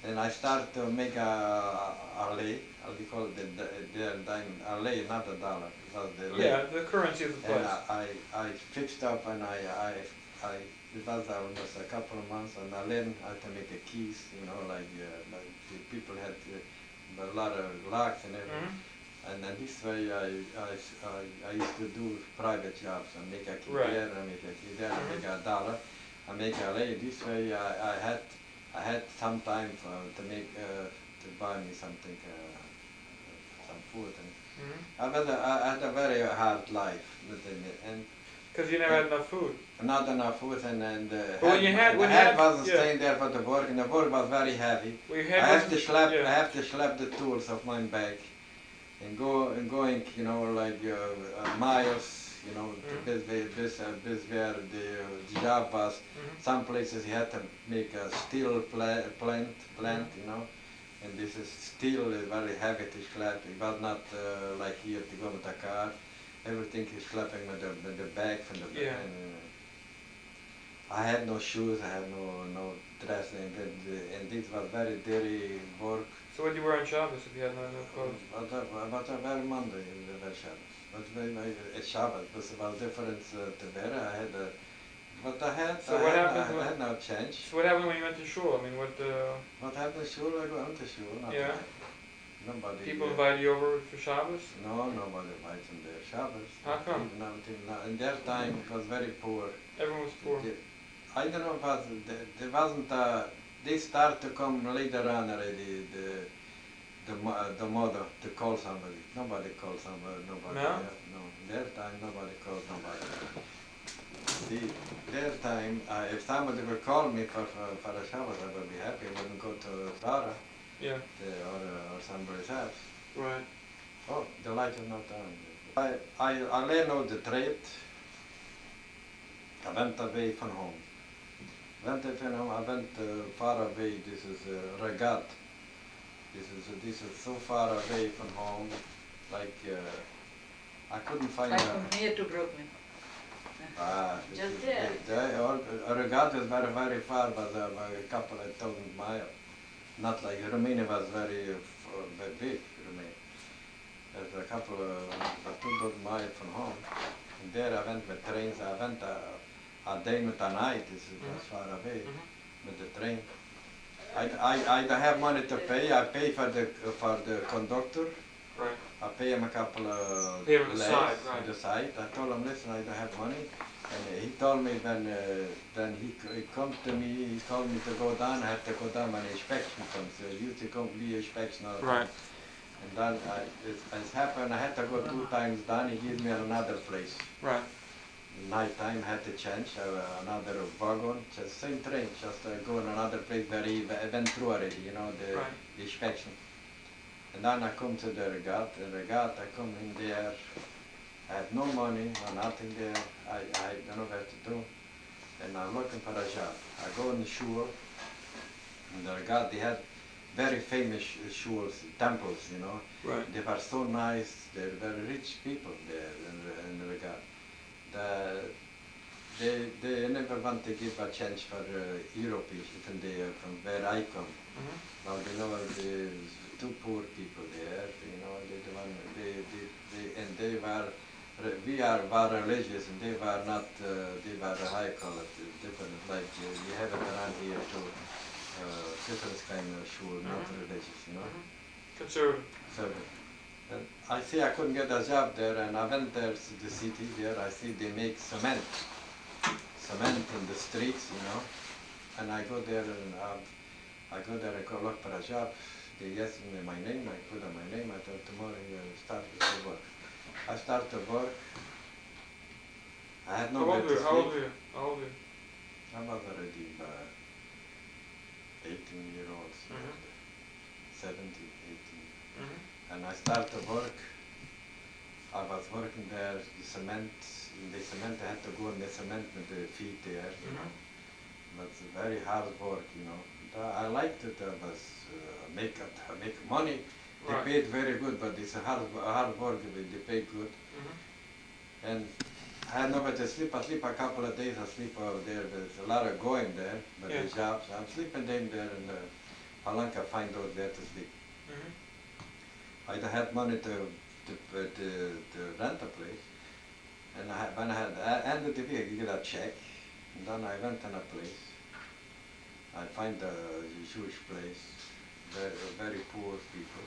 and I start to make a lei, we call it the dime, a lei, not a dollar, it was the lei. Yeah, the currency of the And place. I fixed up, and it was almost a couple of months, and I learned how to make a keys, you know, like the people had a lot of locks and everything. Mhm. And then this way I used to do private jobs. I make a key Right. there, I make a key there, I make a dollar, I make a lei. This way I had some time to make to buy me something, some food. And Mhm. I had a very hard life, and Because you never had enough food. not enough food, and But when you had- the when you head had- wasn't yeah. staying there for the work, and the work was very heavy. Well, your I head have to wasn't- schlep. yeah. I have to schlep the tools of my back, and going, you know, like miles, you know, Mhm. this where the job was. Mhm. Some places you had to make a steel plant, you know, and this is steel is very heavy to schlep. It was not like here to go with a car. Everything is schlepping with the bag from the back. Yeah. And, I had no shoes, I had no dress, and this was very dirty work. So what did you wear on Shabbos if you had not enough clothes? But a very Monday in the Shabbos. But it's Shabbos, but it was different to wear. I had but I had, So what happened I had no change. So what happened when you went to shul? I mean, what What happened to shul? I went to shul. Nothing. Yeah. Nobody. people invited you over for Shabbos? No, nobody invites in their Shabbos. How come? In their time, it was very poor. Everyone was poor. I don't know, but there wasn't. They start to come later on already. The mother to call somebody. Nobody calls somebody. Nobody. No? No. Their time, nobody calls nobody. Their time, if somebody would call me for a Shabbos, I would be happy. I wouldn't go to Zara Yeah. or somebody's house. Right. Oh, the light is not on. I learned all the trade. I went away from home. I went far away. This is Regat. This is so far away from home. Like I couldn't find Like from here to Brooklyn. Just there. Regat is very, very far, but a couple of thousand miles. Not like Romania was very big. Romania. There's a couple of 2,000 miles from home. And there I went with trains. I went a day with a night. This is as far away with the train. I don't have money to pay. I pay for the conductor. Right. I pay him a couple of Pay him on the legs side, right. on the side. I told him, listen, I don't have money. And he told me when he come to me, he told me to go down. I have to go down when inspection comes. So he used to come be inspection all the time. Right. And then it's happened. I had to go 2 times down. He gives me another place. Right. Night time had to change another wagon, just same train, just go in another place where he went through already, you know, the inspection. And then I come to the Regat, I come in there, I have no money, no nothing there, I don't know what to do, and I'm looking for a job. I go in the shul, in the Regat, they had very famous shuls, temples, you know. Right. They were so nice, they're very rich people there in the Regat. They never want to give a chance for Europeans, even from where I come. Now you know there's 2 poor people there, you know, we were religious and they were not, they were high quality, different, like we have it around here too, different kind of shul, not religious, you know. Conservative. So, And I see I couldn't get a job there, and I went there to the city there. I see they make cement in the streets, you know. And I go there and I go there and go look for a job. They asked me my name. I put in my name. I thought tomorrow you start to work. I start to work. I had no bed to sleep. How old are you? How old are you? I was already 18-year-old, 17, 18. And I started to work. I was working there, the cement, I had to go in the cement with the feet there, you know. But it's very hard work, you know. I liked it, make money. They paid very good, but it's a hard work, they pay good. And I had nowhere to sleep. I sleep a couple of days, I sleep over there. There's a lot of going there, but the jobs. I'm sleeping there and how long I find out where to sleep. I had money to rent a place, and when I had end of the week, you get a check, and then I went in a place. I find a Jewish place, very poor people,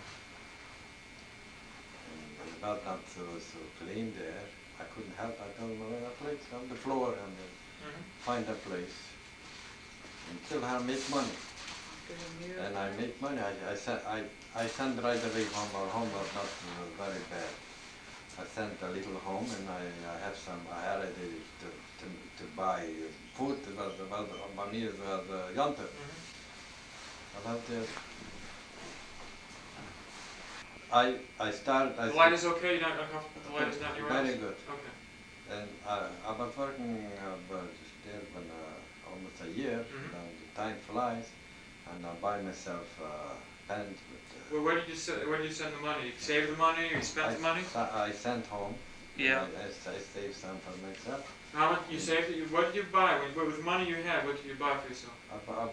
and it was not so clean there. I couldn't help. I told them a place on the floor and find a place. Until I make money. And I make money. I send right away home. Our home was not very bad. I sent a little home, and I have some. I had it to buy food. It was by me. It was yonter. About I started. The light is okay. You're not uncomfortable. The light is not in your eyes. Very good. Okay. And I was working there for almost a year. And the time flies, and I buy myself pants with. Well, where did you send the money? You saved the money, or you spent the money? I sent home. Yeah. I saved some for myself. How much you saved it? What did you buy? With the money you had, what did you buy for yourself? I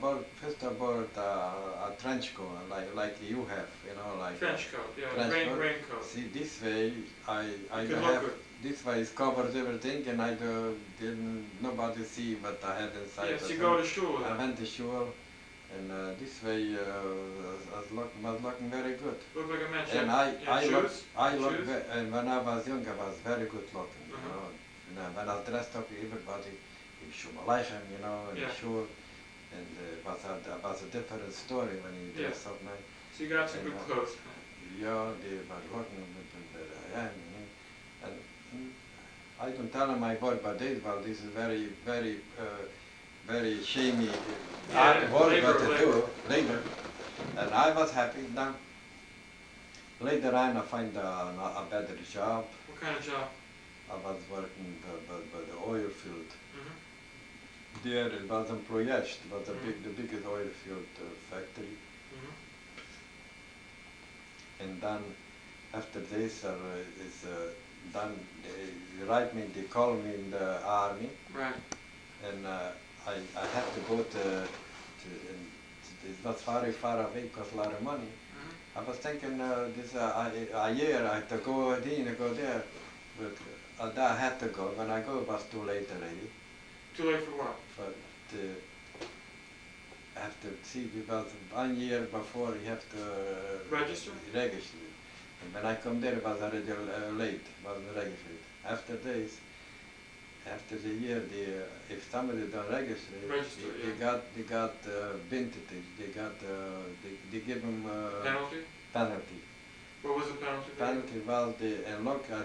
bought a trench coat, like you have, you know, like trench coat, yeah, raincoat. See, this way I you don't have. This way it covers everything, and I didn't nobody see what I had inside. Yes, you go to shul. I went to shul, and this way was looking very good. Looked like a man. And I look, and when I was young, I was very good looking. You know, and when I was dressed up, everybody, Shalom Aleichem, you know, and shul, and it was a different story when you dress up nice. So you got some good clothes. Yeah, they were looking and I don't tell them my boy, but this is very, very, very shamey work to do later. And I was happy. Then later on, I find a better job. What kind of job? I was working by the oil field. There it was in Ploiești, it was the biggest oil field factory. And then after this, then they call me in the army. Right. And I have to go it was very far away, cost a lot of money. I was thinking this a year I had to go there, but I had to go. When I go, it was too late already. Too late for what? I have to see, because 1 year before you have to register. And when I come there, it was already late, wasn't registered. After this, after the year, if somebody don't register, they got vintage. They give them penalty. What was the penalty? Penalty was look, I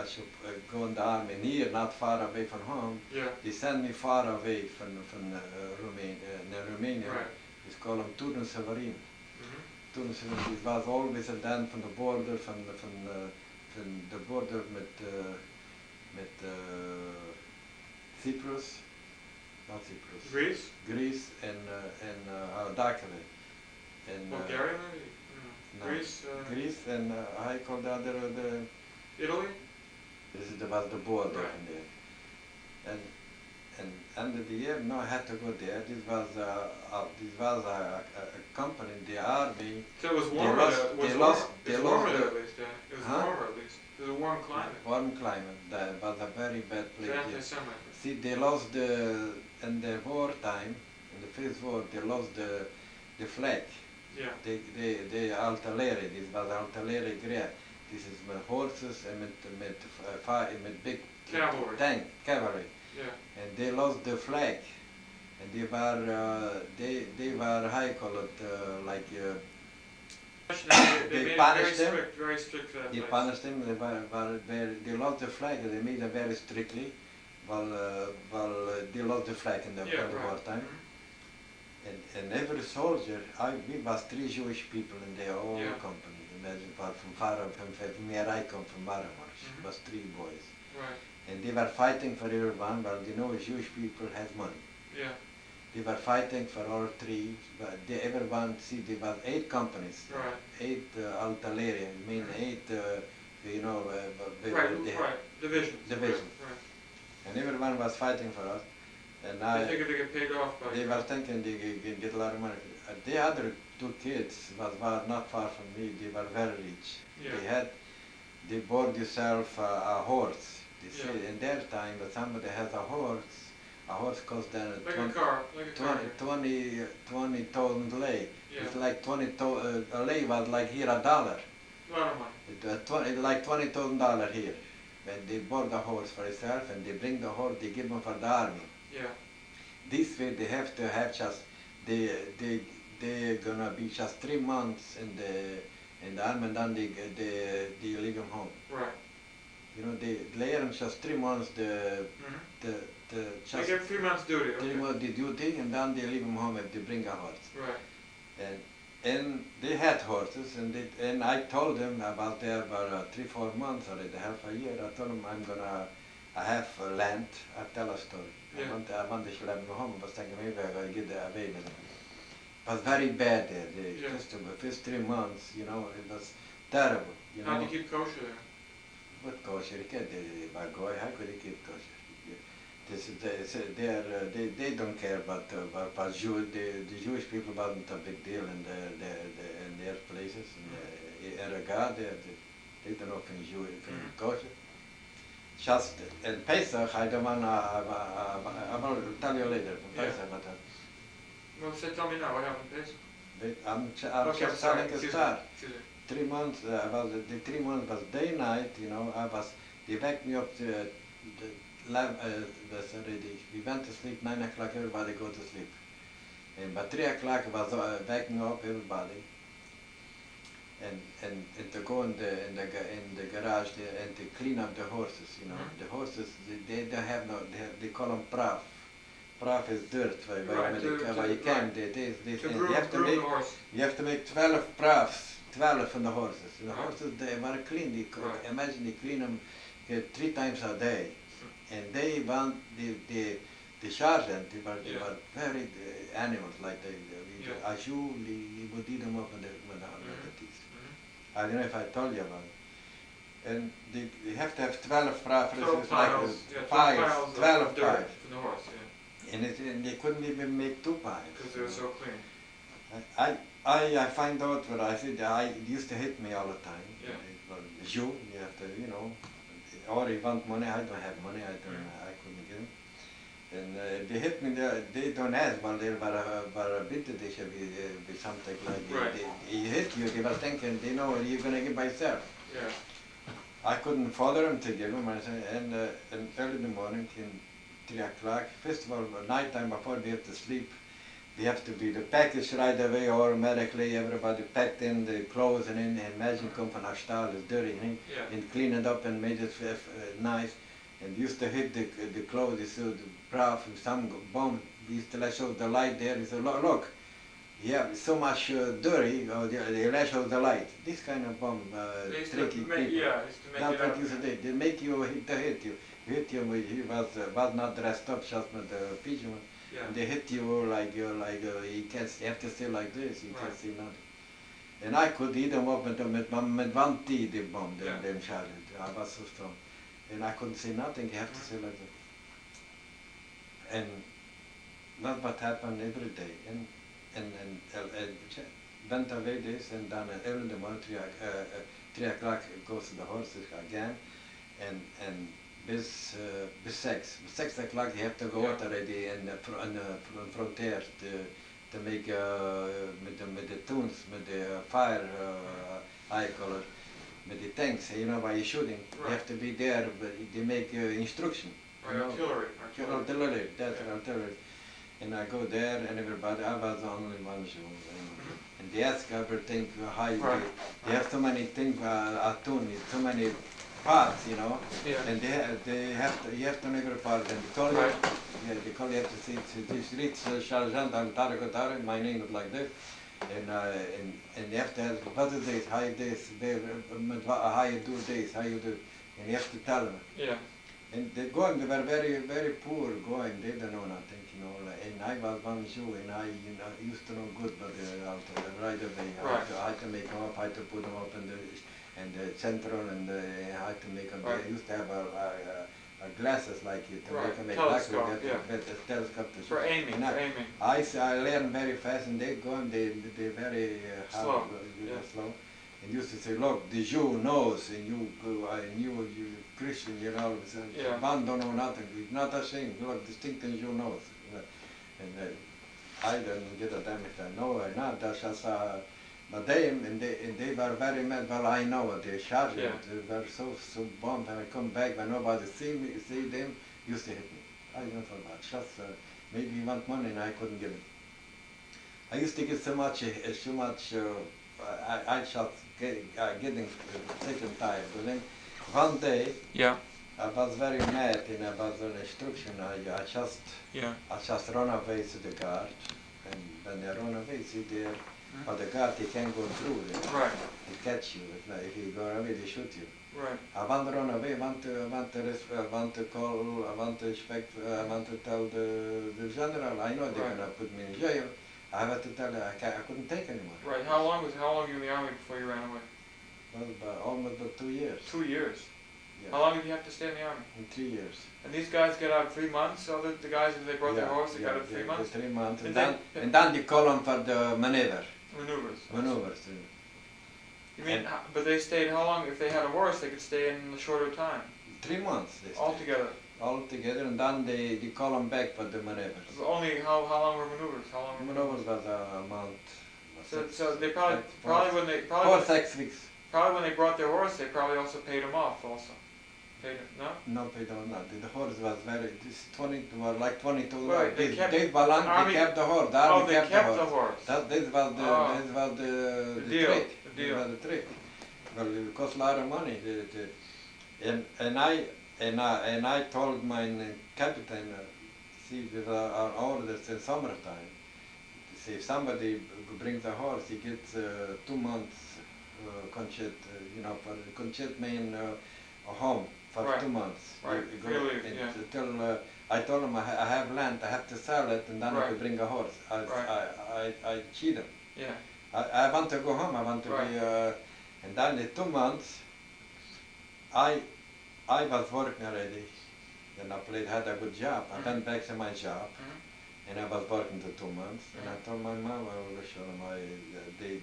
should go in the army here, not far away from home. Yeah. They send me far away from Romania. Right. It's called Turn Severin. Turn Severin. It was always a then from the border, from the border with Cyprus, not Cyprus. Greece and Dakle. Bulgaria maybe? No. Greece and I call the other Italy? This was the border in there. And end of the year, no, I had to go there. This was a company, the army. So it was warmer there. It was warmer there at least. It was warmer at least. It was a warm climate. Warm climate. That was a very bad place. Summer. See, they lost in the wartime, in the First War, they lost the flag. Ja. De artillerie, this was artillerie great. This is with horses and with big Cavalry. tank, cavalry. Ja. And they lost the flag. And they were high colored, like They they made it punished them. very strict for that They place. punished them. They lost the flag. They made them very strictly. They lost the flag in the wartime. Mhm. And every soldier, we was 3 Jewish people in the whole company. Imagine, from where I come from, Maramarsh, was 3 boys. Right. And they were fighting for everyone. Well, you know, Jewish people have money. Yeah. They were fighting for all 3, but everyone, see, there was 8 companies, Right. 8 artillery, I mean 8, you know, Divisions. Divisions. Right. And everyone was fighting for us. And They figured they get paid off by. they were thinking they could get a lot of money. The other 2 kids were not far from me. They were very rich. Yeah. They bought themselves a horse. They say Yeah. in their time, that somebody has a horse cost them Like a car. Like a car. 20,000 lei. Yeah. It's like a lei was like here $1. A lot of money. Like $20,000 here. When they bought the horse for itself and they bring the horse, they give them for the army. Yeah. This way they have to have just, they're gonna be just 3 months in the army and then they leave them home. Right. You know, they learn just 3 months They get 3 months duty. Okay. 3 months the duty and then they leave them home if they bring a horse. Right. And they had horses and I told them about there for 3-4 months already, half a year. I told them I have land. I tell a story. Yeah. I want they should have me home. I was thinking maybe I'm going to get away with them. It was very bad there. Just the first 3 months, you know, it was terrible. You How know. do you keep kosher there? What kosher? You can't, by God, how could you keep kosher? They don't care about the Jewish people wasn't a big deal in their places. In regard, they don't know if kosher. Just in Pesach, I don't want to, I will tell you later, Pesach, but Well, tell me now, what happened in Pesach? I'm Okay, just sorry, telling a excuse me, start. excuse me. 3 months, the 3 months was day, night, you know, they woke me up was already, we went to sleep, 9 o'clock, everybody go to sleep. And by 3 o'clock was waking up everybody. And to go in the garage and to clean up the horses, you know. The horses, they don't have no, they call them praf. Praf is dirt, where you can, you have to make 12 profs, 12 from the horses. And the horses, they were clean, imagine they clean them 3 times a day. And they want the sergeant, they were very animals, like a Jew, he would eat them up with the teeth. I don't know if I told you about it. And they have to have 12 preferences, like 12 piles. From the horse, yeah. And they couldn't even make 2 piles. Because they were so clean. I find out what I said, it used to hit me all the time. Yeah. Jew, you have to, you know, or you want money, I don't have money, I couldn't give them. And they hit me, they don't ask, but they were bitter, they should be something like, they hit you, they were thinking, they know you're going to give by yourself. Yeah. I couldn't father them to give them, and early in the morning, in 3 o'clock, first of all, night time before we have to sleep, we have to be the package right away, automatically, everybody packed in the clothes and imagine come from a stall, it's dirty, and clean it up and made it nice. And used to hit the clothes, you saw the prof, some bomb, we used to let show the light there, he said, look, yeah, so much dirty, they let show the light. This kind of bomb, tricky people. That's what you said, they make you hit you. Hit you, he was not dressed up, just with the pyjamas. Yeah. They hit you like you can't. You have to stay like this. You can't see nothing. And I could eat them up with 1 tea. The bomb, them shot it. I was so strong, and I couldn't see nothing. You have to stay like that. And that's what happened every day. And went away this, and then early in the morning, 3 o'clock goes to the horses again, and. Bis 6 o'clock you have to go out already in the frontier to make with the tunes, with the fire, I call it, with the tanks. You know, while you're shooting, you have to be there. But they make instruction. Right, artillery. Artillery. That's artillery. And I go there, and everybody. I was only one Jew. And they ask everything how you do. They have so many things, a tune, so many parts, you know. Yeah. And you have to make a part. And they call you, they call you to see this rich sergeant and Tarek, my name is like this. And you have to ask, what is this, how you this, how you do this, how you do, and you have to tell them. Yeah. And they were very, very poor going, they don't know nothing, you know. And I was one Jew, and I used to know good, but right away, I had to make them up, I had to put them up in the central, and I had to make them, they used to have glasses like you, to make them telescope, with the telescope. For aiming, I learned very fast, and they go, and they're very slow. Slow. And used to say, look, the Jew knows, and you Christian, you know, one don't know nothing. He's not ashamed. Look, this thing the Jew knows. And I don't get a damn if I know or not. That's just, but they were very mad. Well, I know what they charged. They were so bombed. And I come back when nobody see them, used to hit me. I don't know about just maybe he want money and I couldn't give him. I used to get so much. I just getting sick and tired. But then one day, I was very mad and I was on instruction. I just run away to the guard, and when I run away, see there, but the guard he can't go through there. Right. He catch you. If you go away, they shoot you. Right. I want to run away. I want to call. I want to expect. I want to tell the general. I know they're gonna put me in jail. I have to tell her I couldn't take anymore. Right. How long were you in the army before you ran away? Well, almost 2 years. 2 years. Yeah. How long did you have to stay in the army? 3 years. And these guys get out 3 months. So the guys, if they brought their horse, they got out 3 months. 3 months, And and then they call them for the maneuvers. Maneuvers. You mean, but they stayed how long? If they had a horse, they could stay in a shorter time. 3 months. They Altogether. Altogether, and then they call them back for the maneuvers. Only how long were maneuvers? Maneuvers was a month. So they probably when they 6 weeks. Probably when they brought their horse, they probably also paid them off also. Paid them, no? No, paid them not. The horse was like 22. Right, they kept the horse. The army they kept the horse. This was the deal. trade. The deal. Was the trade. Well, it cost a lot of money. And I told my captain, see, with our orders in summertime, see, if somebody brings a horse, he gets 2 months conchet, for conchet mean a home for 2 months. Right, really, Until I told him I have land, I have to sell it, and then I could bring a horse. I cheat him. Yeah. I want to go home, I want to be, and then in 2 months, I was working already, and I had a good job. I went back to my job, and I was working for 2 months, and I told my mom, they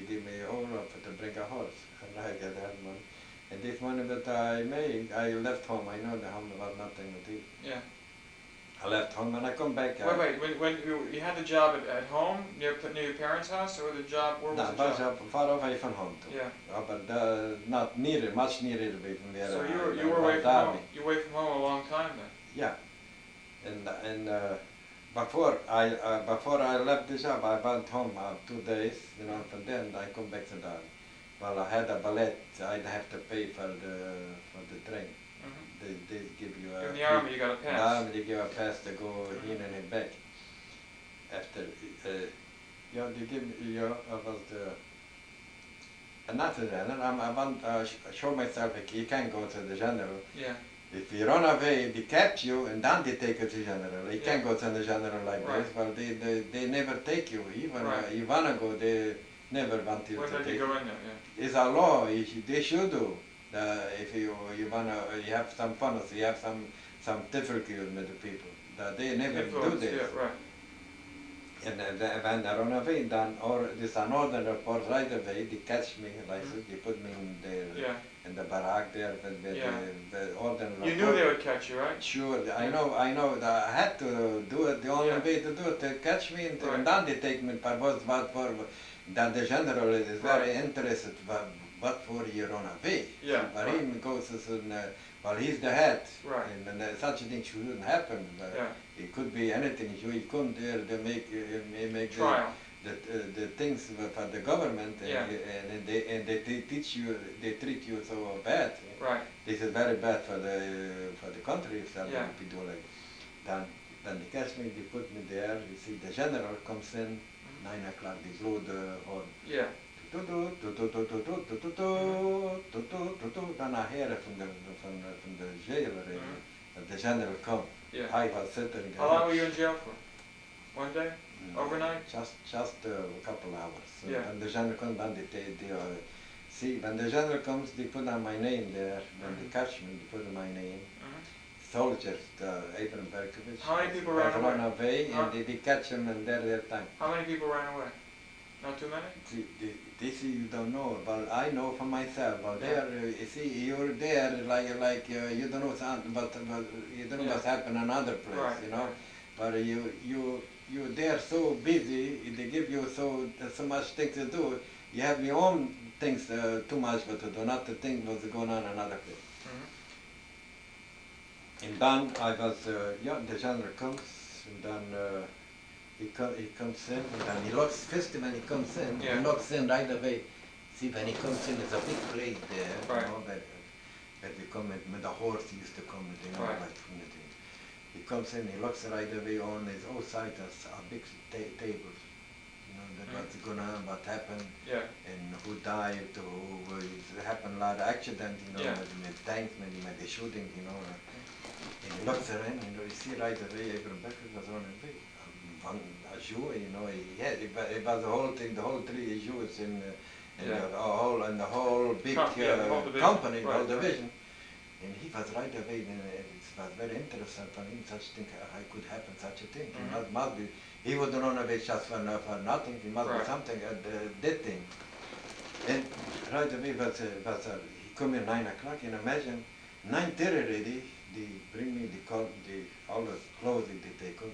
give me all to bring a horse, and I get that money. And this money that I made, I left home. I know the home was nothing to do. Yeah. I left home and I come back. Wait, when you had the job at home, near your parents' house, or the job, where was the job? Far away from home too. Yeah. But not near, much nearer away from where so you were away from home. You were away from home a long time then. Yeah. And before I left the job, I went home 2 days, and then I come back to the army. Well, I had a ballet. I'd have to pay for the train. They give you a. In the army, you got a pass. In the army, they give a pass to go in and back. After, they give me. I was the. And after that, I want to show myself. You can't go to the general. Yeah. If you run away, they catch you, and then they take you to general. You can't go to the general like this. Well, they never take you. Even you wanna go, they never want you to take. Go in there, It's a law. They should do. If you have some fun, so you have some difficulty with the people. They never do this. Yeah, right. And when I run away, then or this another report right away, they catch me, like they put me in the barrack there with the order. You knew they would catch you, right? Sure, I know that I had to do it. The only way to do it, to catch me, and then they take me for then the general is very interested. But for you run away. Yeah. But he goes well, he's the head, Right. and such a thing shouldn't happen. It could be anything. You come there to make trial. The things for the government, and they teach you, they treat you so bad. Right. This is very bad for the country if that would be doing like. Then they catch me, they put me there. You see, the general comes in 9 o'clock. They blow the horn. Yeah. Then I hear it from the jailer. The general come. Yeah. I was sitting. How long were you in jail for? One day? Overnight? Just a couple hours. Yeah. When the general comes, then they see, when the general comes, they put on my name there. When they catch me, they put on my name. Soldiers, Abraham Berkowitz. How many people ran away? And they catch him and they're time. How many people ran away? Not too many? This you don't know, but I know for myself. But there, you see, you're there like you don't know something, but you don't know what's happening in another place, right. you know. But you're there so busy. They give you so much things to do. You have your own things too much, but to do not to think what's going on in another place. And then I was, the general comes, and then he comes in, and then he looks, first when he comes in, he looks in right away. See, when he comes in, it's a big place there, you know, that they come with the horse used to come, you know, like from the thing. He comes in, he looks right away on his outside, there's a big table, you know, that what's going on, what happened, and who died, who happened a lot of accident, you know, with tanks, maybe the shooting, you know. And he looks around, you know, you see right away, Abraham Berkowitz was running away. A Jew, you know, it was the whole thing, the whole 3 Jews in the whole big company, the whole division. And he was right away, and it was very interesting for him, such thing, how could happen, such a thing. It must be, he wouldn't run away just for nothing, it must be something, that thing. And right away, he come in 9 o'clock, and imagine, 9:30 already, they bring me all the clothes they take off,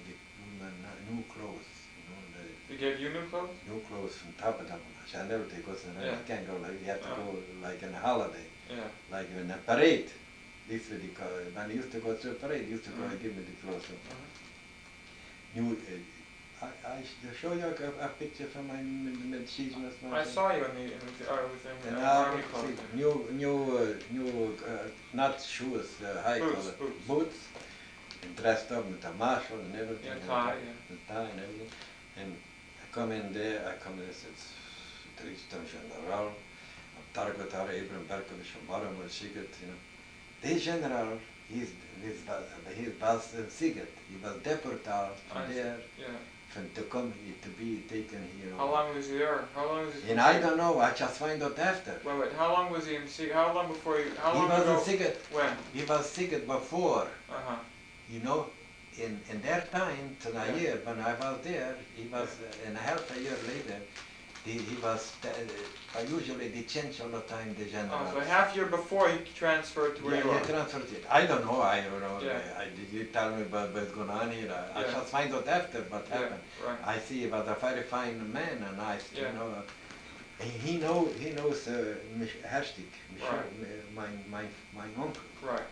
new clothes, you know. They gave you new clothes? New clothes from top of them. I never take clothes, you can't go like, you have to go like in a holiday, like in a parade. This is when I used to go to a parade, used to go and give me the clothes. New, I show you a picture from my mid-season. I saw you in the army clothes. New, not shoes, high collar, boots, and dressed up with a marshal and everything. Tie, the tie and everything. And I come in there, it's Tristan General, Targotar, Abraham Berkowitz, from Baramur, Siget, you know. The general, he was Siget, he was deported from there. To come here, to be taken here. How long was he there? How long was he? And I don't know. I just find out after. Wait. How long was he in Siget? How long before you? How long he was ago? in Siget. When? He was Siget before. You know, in their time, to the year when I was there, he was in a half a year later. He was usually they change all the time. The general. So half year before he transferred to where you are. Yeah, transferred it. I don't know. I don't know. Did you tell me about what's going on here? I just find out after what happened. I see he was a very fine man and nice. You know. He knows Herstik, my uncle. Right.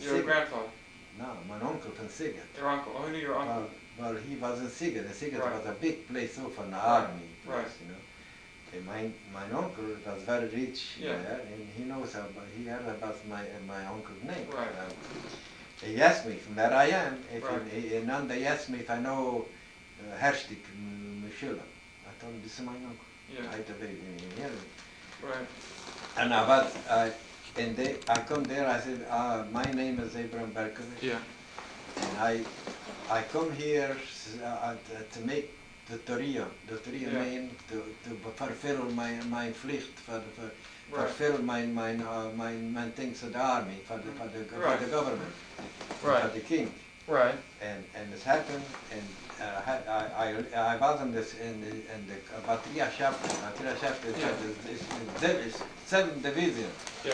Your grandfather. No, my uncle from Siget. Your uncle. Who knew your uncle? Well, he was in Siget. And Siget was a big place for the army. Place, you know. And my uncle was very rich there, and he knows he heard about my uncle's name. He asked me from where I am, and then they asked me if I know Herstik Mishula. I told him, this is my uncle. Right away, and I come there, I said, my name is Abraham Berkowitz. And I come here to make the Torah mean to fulfill my pflicht, fulfill my things of the army, for the government, for the king. Right. and this happened, and I was in the batteria chapter. Batteria chapter is 7th division. Yeah.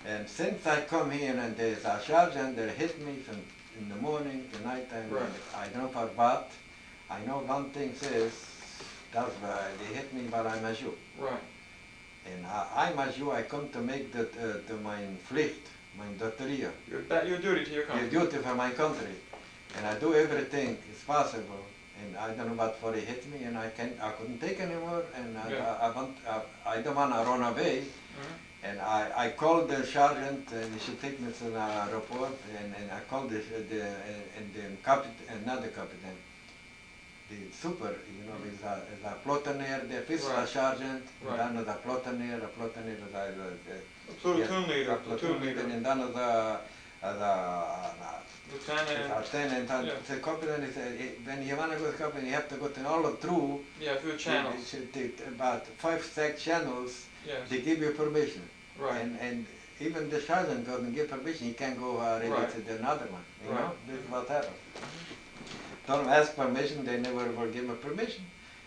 And since I come here and there's a sergeant that hit me from in the morning to night time, Right. I don't know for what. I know one thing says that's why they hit me while I'm a Jew. Right. And I'm a Jew. I come to make my Pflicht, my Dotteria. Your duty to your country. Your duty for my country, and I do everything is possible. And I don't know what for he hit me, and I couldn't take anymore, and I don't want to run away. Mm-hmm. And I called the sergeant, and he should take me to the report, and I called the captain, not the captain, the super, is a platoonier, the officer Right. sergeant, Right. and then the platoonier is Platoon leader. a platoon leader, and then the Lieutenant. lieutenant, and Yeah. the captain is, when you want to go to the captain, you have to go to all through, Yeah, through the channels. about 5 channels, Yes. they give you permission. Right. And even the sergeant doesn't give permission, he can't go already Right. to the another one, Right. This is what happened. Don't ask permission, they never will give me permission.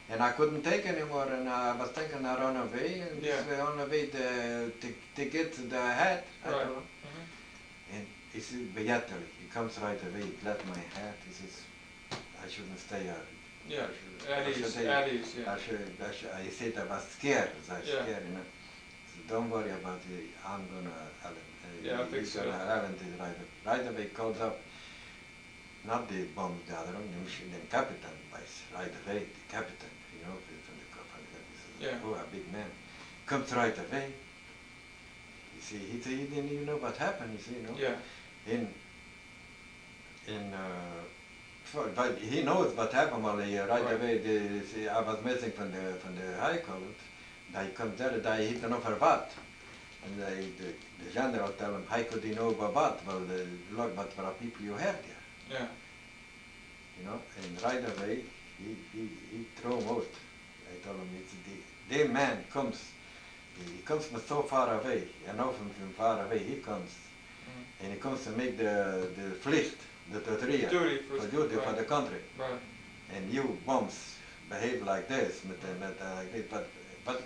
And I couldn't take anymore, and I was thinking I run away, and Yeah. this is the only way to get to the hat. I Right. told him. Mm-hmm. And he said, immediately, he comes right away, he grabbed my hat, he says, I shouldn't stay here. Yeah. I At ease. should- At ease. Yeah. He said I was scared, Yeah. scared, So don't worry about it, I'm gonna, Yeah, I think so. right away calls up, not the bomb, the other one, the captain, right away, the captain, from the company, Yeah. oh, a big man, comes right away. You see, he didn't even know what happened, Yeah. But he knows what happened while right Right. away. I was missing from the high court. He comes there, he don't know for what. And the general tell him, how could he know about what? Well, look, but for the people you have there, Yeah. And right away he threw him out. I told him, it's the man comes. He comes from so far away. From far away he comes, and he comes to make the Pflicht, the Dotteria, Duty for duty for right. the country. Right. And you bums behave like this, but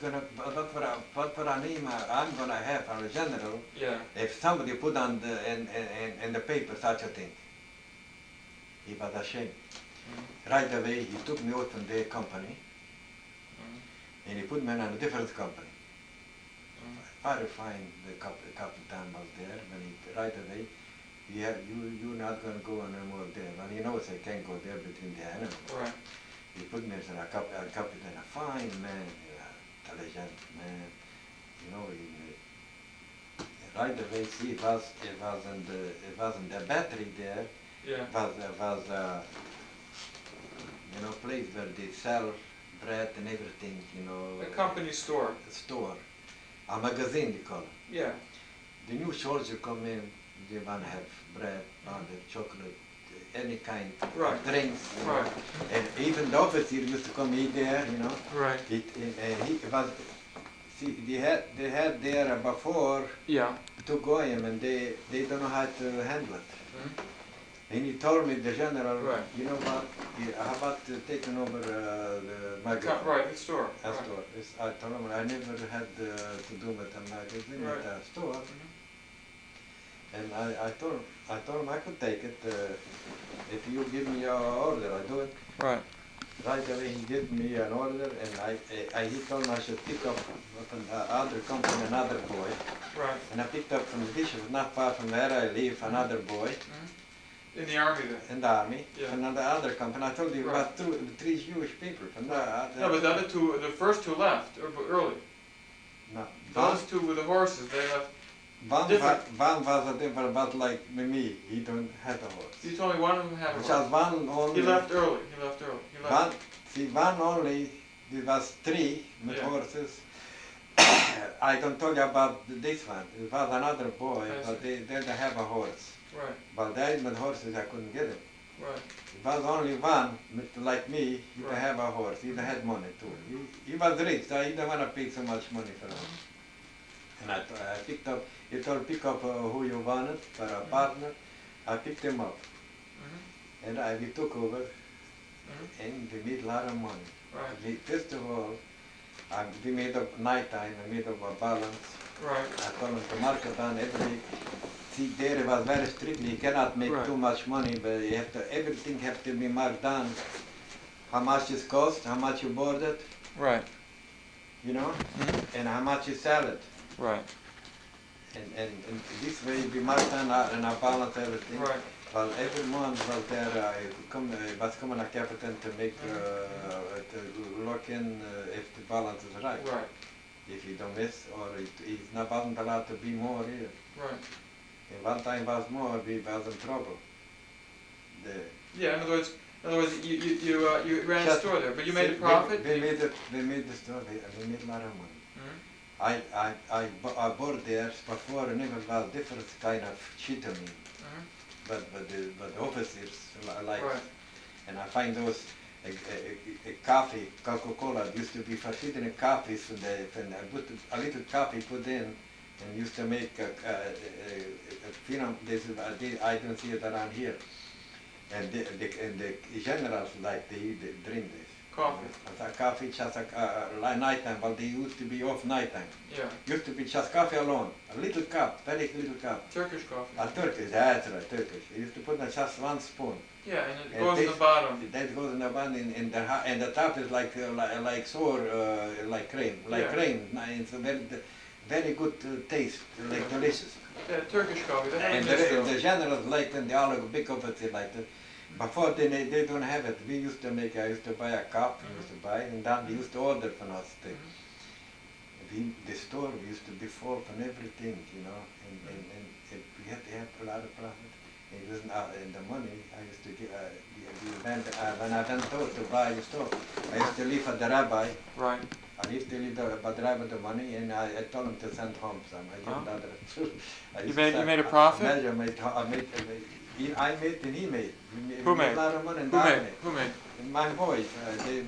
for a name I'm gonna have for a general, Yeah. if somebody put on in the paper such a thing. He was ashamed. Right away he took me out from their company, and he put me in a different company. Very fine, the captain was there, when right away, you're not going to go anymore there. Well, he knows I can't go there between the animals. Right. He put me as a captain, a fine man, intelligent man, right away, see, it was in the battery there, Yeah. was place where they sell bread and everything, A company store. store. A magazine, they call it. Yeah. The new soldiers come in, they want to have bread, butter, chocolate, any kind Right. of drinks. Right. And even the officer used to come eat there, Right. They had there before Yeah. to goyim, and they don't know how to handle it. And he told me, the general, Right. you know what, how about taking over the magazine? Right. The store. A Right. store. I told him I never had to do with a magazine Right. at a store. And I told him I could take it if you give me your order. I do it. Right. Right away he gave me an order, and he told me I should pick up from the other company another boy. Right. And I picked up from the bishop, not far from where I live, another boy In the army then. in the army, Yeah. from the other company. I told you Right. about 3 Jewish people from the other. No, but the other two, the first two left early. No. Those two with the horses, they left. One Different. was a different, but like me, he don't have a horse. You told me one of them had a Which horse. was one only. He left early. He left. One only, there was 3 with Yeah. horses. I don't tell you about this one. It was another boy, I but they didn't have a horse. Right. But they with horses, I couldn't get him. Right. It was only one, like me, he Right. didn't have a horse, he didn't have money too. He was rich, so he didn't want to pay so much money for him. And I picked up, he told pick up who you wanted for a partner. I picked him up. and we took over, and we made a lot of money. Right. First of all, we made up nighttime, we made up a balance. Right. I told him to mark it down every week. See, there it was very strictly, you cannot make Right. too much money, but you have to, everything have to be marked down. How much it cost, how much you bought it, Right. you know, and how much you sell it. Right. And this way we mark down and I balance everything. Right. Well, every month was there, was coming a captain to make, to look in if the balance is right. Right. If you don't miss, or he's not wasn't allowed to be more here. Right. And one time was more, we was in trouble. Yeah. In other words, you ran a store there, but you made a profit. We made the store. We made a lot of money. I bought there before, and it was different kind of cheating. But the officers like, Right. and I find those coffee, Coca-Cola used to be forbidden coffees, and I put a little coffee put in, and used to make this I don't see it around here, and the generals like they drink this. Coffee. Coffee just nighttime, but they used to be off nighttime. Yeah. Used to be just coffee alone, a little cup, very little cup. Turkish coffee. A Turkish, that's right, Turkish. You used to put in just one spoon. Yeah, and it goes in the bottom. That goes in the bottom, and the top is like sour, like cream, cream. It's a very good taste, like delicious. Yeah, Turkish coffee. And the generals liked it, they all big of it, liked it. Before they don't have it. We used to make. I used to buy a cup. We used to buy it, and then we used to order from us. The store we used to be full from everything, you know, and we had to have a lot of profit. It wasn't and the money I used to get. When I went out to buy the store, I used to leave at the rabbi. Right. I used to leave the rabbi the money, and I told him to send home some. I gave that. You made a profit? I made and he made. Who made? A lot of money and Who made? My boys,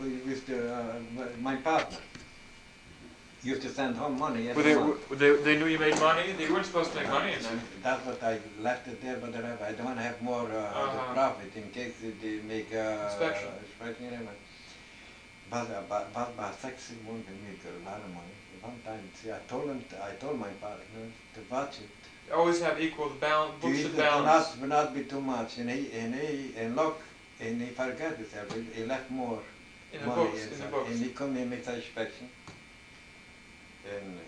we used to, my partner used to send home money every month. They knew you made money? They weren't supposed to make money in there. That's what I left it there, but I don't want to have more the profit in case they make inspection. Anyway. But about 6 months we make a lot of money. One time, see, I told my partner to watch it. Always have equal balance, books should balance. Do not be too much, and he forgot himself. He left more In the money books, inside. in the books. And he come and make the inspection. And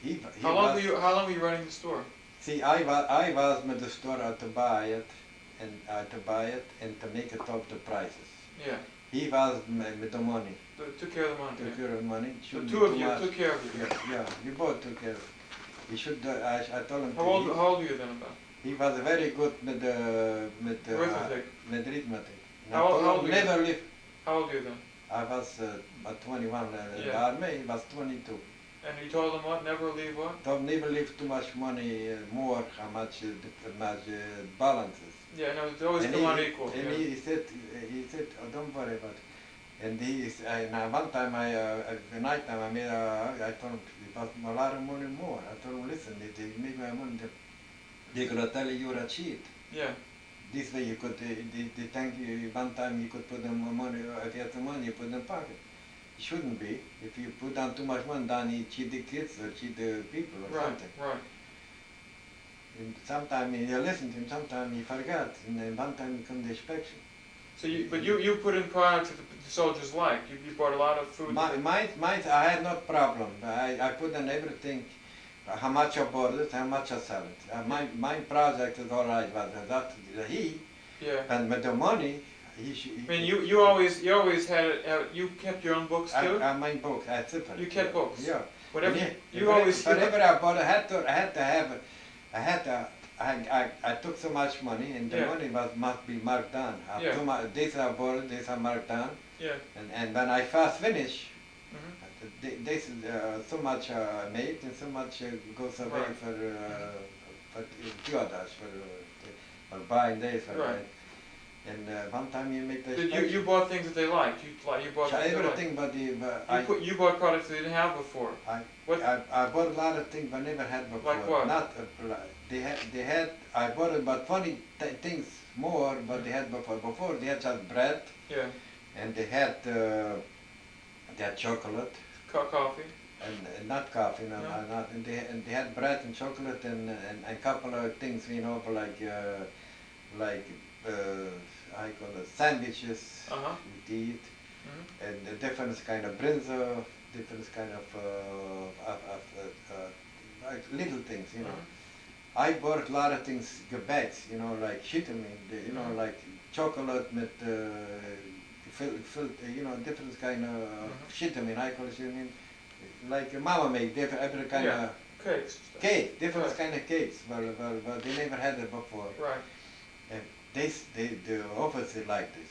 he How long were you running the store? See, I was with the store to buy it, and to make it up the prices. Yeah. He was with the money. Took care of the money. Took care of the money. The two of you took care of it. Yeah, we both took care of it. He should. I told him. How old were you then about? He was very good with Arithmetic. arithmetic. How old were you? Never lived. How old were you then? I was about 21. Yeah. The army he was 22. And you told him what? Never leave what? Don't never leave too much money, more how much balances. Yeah, no, it's always come out equal. And Yeah. he said, oh, don't worry about it. And one time, night time, I told him, it was a lot of money more. I told him, listen, they make my money, they're going to tell you you're a cheat. Yeah. This way you could, they think you, one time you could put the money, if you have the money, you put it in the pocket. It shouldn't be. If you put down too much money, then you cheat the kids or cheat the people or something. Right. And sometimes you listen to him, sometimes you forgot, and then one time you come to inspection. So you put in products that the soldiers liked. You bought a lot of food. Mine, I had no problem. I put in everything, how much I bought it, how much I sell it. My project is all right, but Yeah. and with the money, I mean, you always had it. You kept your own books too. My book, I separate. You kept books. Yeah. Whatever Whatever I bought, I took so much money, and the money must be marked down. This I bought, this I marked down. Yeah. And when I first finish, this so much made and so much goes away for Kyodas, for buying this. Right. And one time you make the you bought things that they liked. You bought things everything, but you bought products they didn't have before. I bought a lot of things I never had before. Like what? Not they had. I bought about 20 things more, but they had before. Before they had just bread, Yeah. and they had chocolate, Coffee. and not coffee, no, No? not. And they had bread and chocolate and a couple of things, like I call it sandwiches Uh-huh. to eat, Mm-hmm. and a different kind of brinza, different kind of like little things, you know. Mhm. I bought a lot of things, gebacks, like shitamin, Mhm. like chocolate with different kind of shitamin, I call it shitamin, like mama make every kind Yeah. of Cakes and stuff. cake, different Right. kind of cakes, but they never had it before. Right. And the officer like this,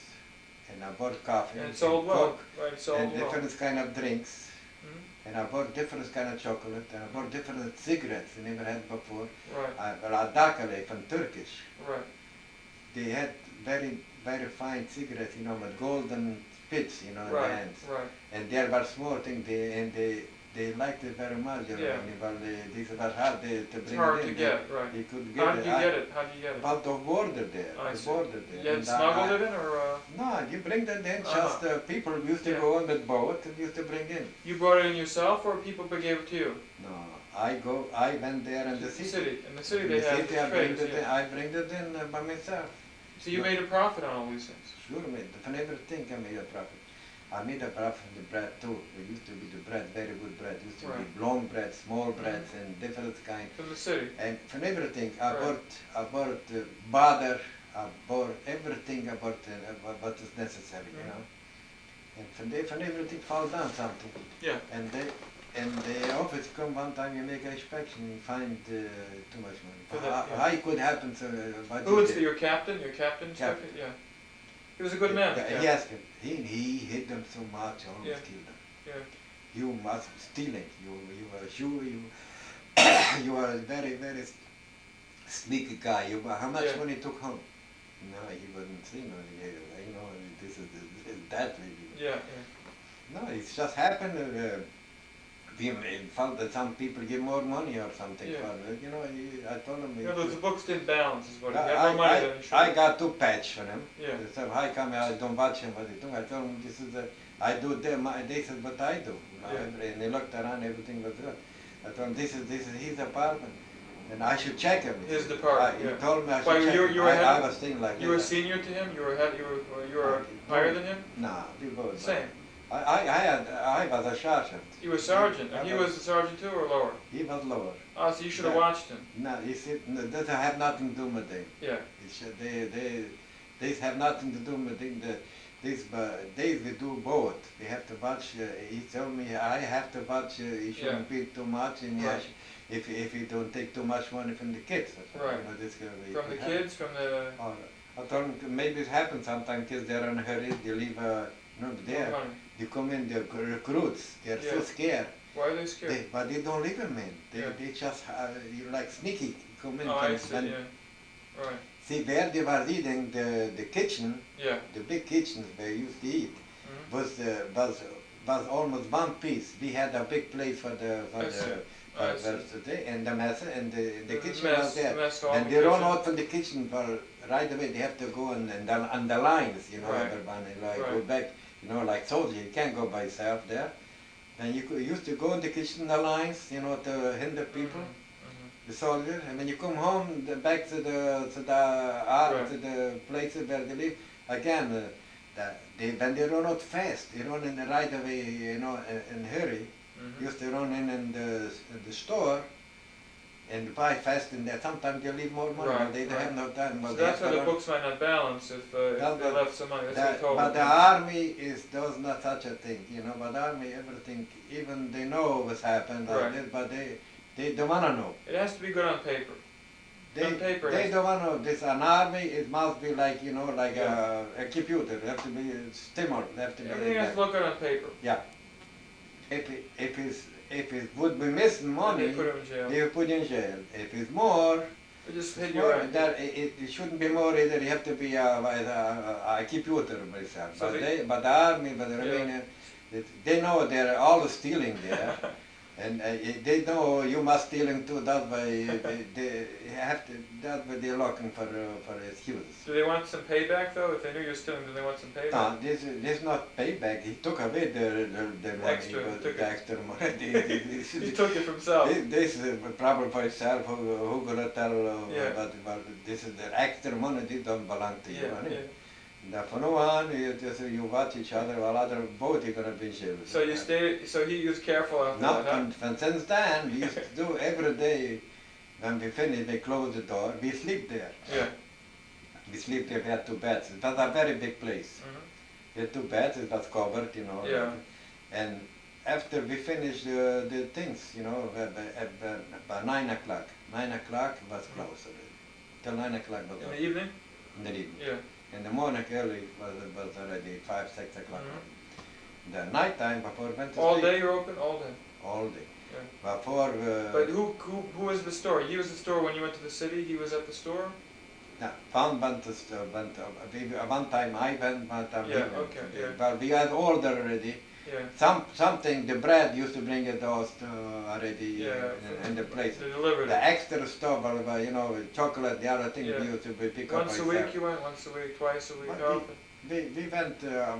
and I bought coffee And it sold well. Coke Right, it sold and well. different kind of drinks. Mhm. And I bought different kind of chocolate, and I bought different cigarettes I never had before. Right. Radakale from Turkish. Right. They had very, very fine cigarettes, with golden spits, in the Right. ends. Right. And there were small things, they liked it very much. Yeah. This was hard to It's bring hard it to in. get. Right. You could get How it. did you get it? How did you get it? About the border there. I The see. border there. You had And smuggled it in, or No, you bring that in. Uh-huh. Just people used to Yeah. go on the boat and used to bring in. you brought it in yourself, or people gave it to you? No, I went there in the city. In the city, In they the have city, I bring traders. it in. Yeah. I bring it in by myself. So you made a profit on all these things. Sure, mate. From everything I made a profit. I made a profit from the bread too. It used to be the bread, very good bread. It used to Right. be long bread, small breads, and different kind. From the city. And from everything, I Right. bought butter. I bought everything about what is necessary, And from everything fall down something. Yeah. And the office come one time, you make an inspection, you find too much money. For that, How it could happen to budget? Who was your captain? Your captain inspector? Captain. Yeah. He was a good man. He Yeah. asked him. He hit them so much, almost Yeah. killed them. Yeah. You must stealing. You are sure you you are a very, very sneaky guy. How much Yeah. money took home? No, he wouldn't say no. This is that maybe. Yeah. No, it's just happened. We found that some people give more money or something Yeah. for it. I told him. Yeah. The books didn't balance, is what. He I, had more money I, than he should. I got 2 patch for him. Yeah. They said, how come I don't watch him what he doing? I told him this is I do them. They said what I do. Yeah. And they looked around, everything was good. I told him this is his apartment, and I should check him. His department, He yeah. told me I should Why, check you him. were head I of- was thinking like You were this. senior to him. You were head. You were higher than him. Nah, we both. Same. I was a sergeant. You were sergeant, and he was a sergeant too, or lower. He was lower. Oh, so you should have Yeah. watched him. No, he said no, that have nothing to do with it. Yeah. They have nothing to do with it. They do both. They have to watch. He told me I have to watch. He shouldn't be too much, and Right. if he don't take too much money from the kids. Right. This guy, From the kids, from the. I told him maybe it happens sometimes. Kids they're in a hurry. They leave. There. Money. They come in. The recruits. They're so Yeah. scared. Why are they scared? But they don't leave them in. Yeah. They just like sneaky come in. Oh, I and- see. and Yeah. Right. See where they were eating the kitchen, Yeah. the big kitchens where you used to eat, Mhm. was almost one piece. We had a big place for I see. I see. today, and the mess and the kitchen mess, was there. mess hall, And the they run kitchen. out from the kitchen for right away. They have to go on the lines, Right. everyone, and go Right. back, like soldier. You can't go by yourself there. And used to go in the kitchen, the lines, to hinder people. Mhm. The soldier, and when you come home back to the places where they live, again, when they run out fast, they run in the right away, in hurry. Mhm. Used to run in the store and buy fast in there. Sometimes they leave more money, Right, but they don't right. have no time. So But they that's have why to the run. books might not balance if Well, they but left some money. That's what he told But me. the army does not such a thing, But the army, everything, even they know what's happened, Right. but they don't want to know. It has to be good on paper. On paper, They it's- don't want to know. This an army. It must be like like Yeah. a computer. It have to be stimulus. It have to be Everything like has to that. look good on paper. Yeah. If it would be missing money, They put him in jail. they will put in jail. If it's more, They just hit it's you more right. that it shouldn't be more either. You have to be a computer myself. So But the army, but the Yeah. Romania, they know they're all stealing there. And they know you must stealing too. That's why they have to. That's why they're looking for excuses. Do they want some payback though? If they knew you're stealing, do they want some payback? No, this is not payback. He took away the money, Extra, but took the it. extra money. He took it for himself. This is a problem for himself. Who gonna tell? Yeah. But this is the extra money. This don't belong to you. Yeah, yeah. Now, from now on, you watch each other, while other both are gonna be in jail. So you stayed. So he was careful after No, that. Huh? and since then, we used to do every day. When we finish, we close the door. We sleep there. Yeah. We sleep there. We had 2 beds. It was a very big place. Mhm. We had 2 beds. It was covered, you know. Yeah. And after we finished the things, you know, by 9 o'clock. 9 o'clock was closed already. Till 9 o'clock was In open. the evening. In the evening. Yeah. In the morning early was already 5, 6 o'clock. Mhm. The night time before we went to All sleep. day you're open. All day. All day. Yeah. Before. But who was the store? He was the store when you went to the city. He was at the store. No, one went to one time I went, one time he Yeah, went. okay, yeah. But we had ordered already. Yeah. Something the bread used to bring it to us already Yeah. in the place. They delivered The it. extra stuff, you know, chocolate, the other thing Yeah. we used to pick Once up a week ourselves. you went. Once a week. Twice a week. But How often? We went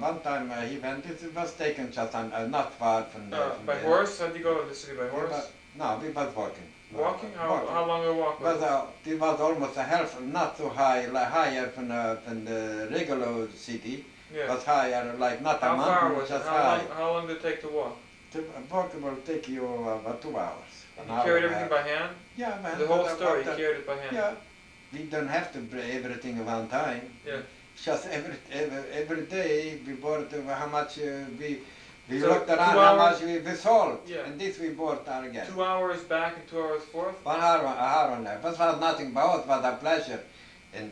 one time. He went. It was taken just not far from there. By horse? How'd you go to the city by horse? No, we was walking. Walking? Walking. How long a walk was it? It was almost a half, not so high, like higher than the regular city. Yeah. Was higher, like not a How far mountain, was it? just high. How long did it take to walk? The walk will take you about 2 hours. And an you hour carried and a everything half. by hand? Yeah, man. The whole but store, you the- carried it by hand? Yeah, we don't have to bring everything at one time. Yeah. Just every day we bought how much we So looked around 2 how hours? much we sold, Yeah. and this we bought again. 2 hours back and 2 hours forth? 1 hour, an hour and a half. It was nothing but it was a pleasure in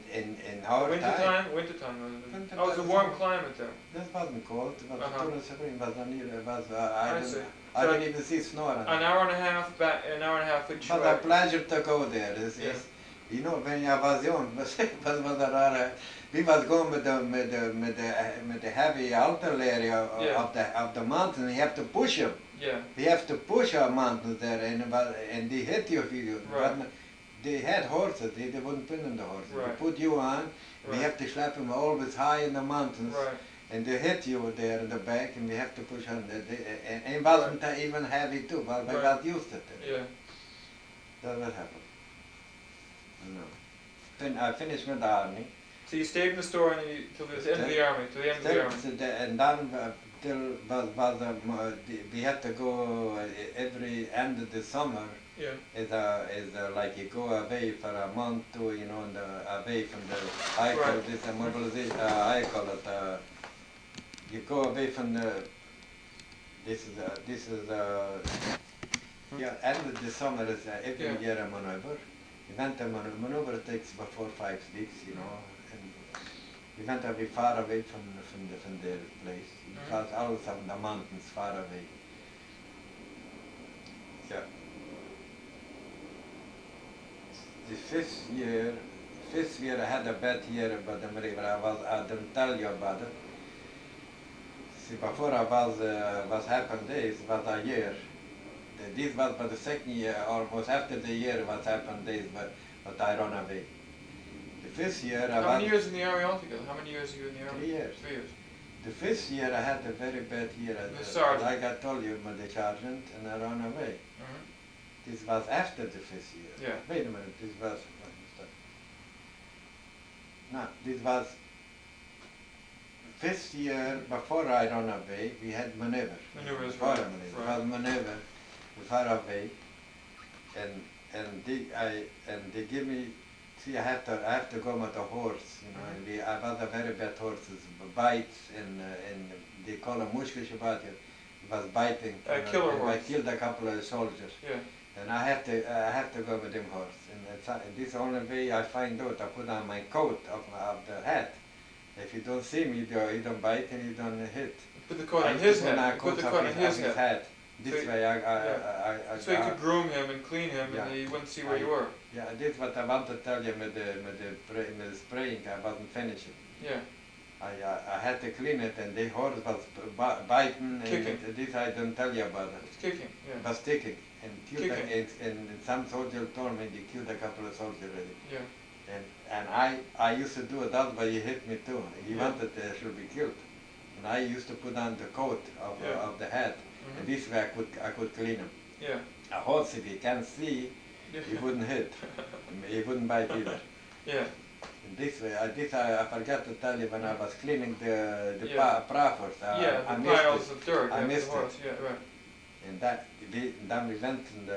our Winter time. time? Winter time. Winter Oh, it's a time. warm climate there. This wasn't cold. It was Uh-huh. during spring. It was near. It was. I see. I So didn't even see snow. On An it. hour and a half back, an hour and a half each It was way. a pleasure to go there. Yeah. You know, when I was young, we was going with the heavy artillery Yeah. of the mountain. You have to push them. Yeah. We have to push our mountains there, and they hit you if you. Right. They had horses. They wouldn't put in the horses. Right. They put you on. We Right. have to slap them always high in the mountains. Right. And they hit you there in the back, and we have to push on. And it wasn't even heavy too, but we Right. got used to it. Yeah. That's what happened. No. I finished with the army. So you stayed in the store and till the end of the army, till the end of the army. And then till we had to go every end of the summer. Yeah. Is like you go away for a month to away from the I call Right. this a mobilization. I call it. You go away from the. This is yeah. End of the summer is every Yeah. year a maneuver. Event maneuver takes about 4 or 5 weeks, you know, and we went a bit far away from their place because all of the mountains far away. Yeah. The fifth year I had a bad year about the river. I didn't tell you about it. See, before I was happened this was a year. This was but the second year, almost after the year was happened this, but I run away. The fifth year I How was. many years in the army altogether? How many years are you in the army? 3 years. 3 years. The fifth year I had a very bad year. The sergeant. Like I told you, with the sergeant, and I ran away. Mhm. This was after the fifth year. Yeah. Wait a minute, this was. No, this was fifth year before I ran away. We had maneuver. Maneuvers, Before right, maneuver. right. It was maneuver far away, and they give me. See, I have to go with a horse, you know. And I was a very bad horses, bites, and they call them mushkishabat. It was biting. Killer I horse. killed a couple of soldiers. Yeah. And I have to go with them horse. And this is the only way I find out. I put on my coat of the hat. If you don't see me, you don't bite and you don't hit. Put the coat I on used his to put head. on You put the coat coat of on his his head. hat. This So you- way So you could groom him and clean him, Yeah. and he wouldn't see where you were. Yeah, this is what I want to tell you with the spraying. I wasn't finishing. Yeah. I had to clean it, and the horse was biting, Kicking. and this I don't tell you about it. It's kicking, yeah. Was kicking, and killed Kicking. and some soldier told me they killed a couple of soldiers already. Yeah. And I used to do that, but he hit me too. He Yeah. wanted I should be killed. And I used to put on the coat Yeah. of the head, and this way I could clean him. Yeah. A horse, if he can't see, he wouldn't hit. He wouldn't bite either. Yeah. And this way, I forgot to tell you when I was cleaning the Yeah. prafors. Yeah, I the missed piles it. of dirt I after missed the horse. Yeah, right. And then we went and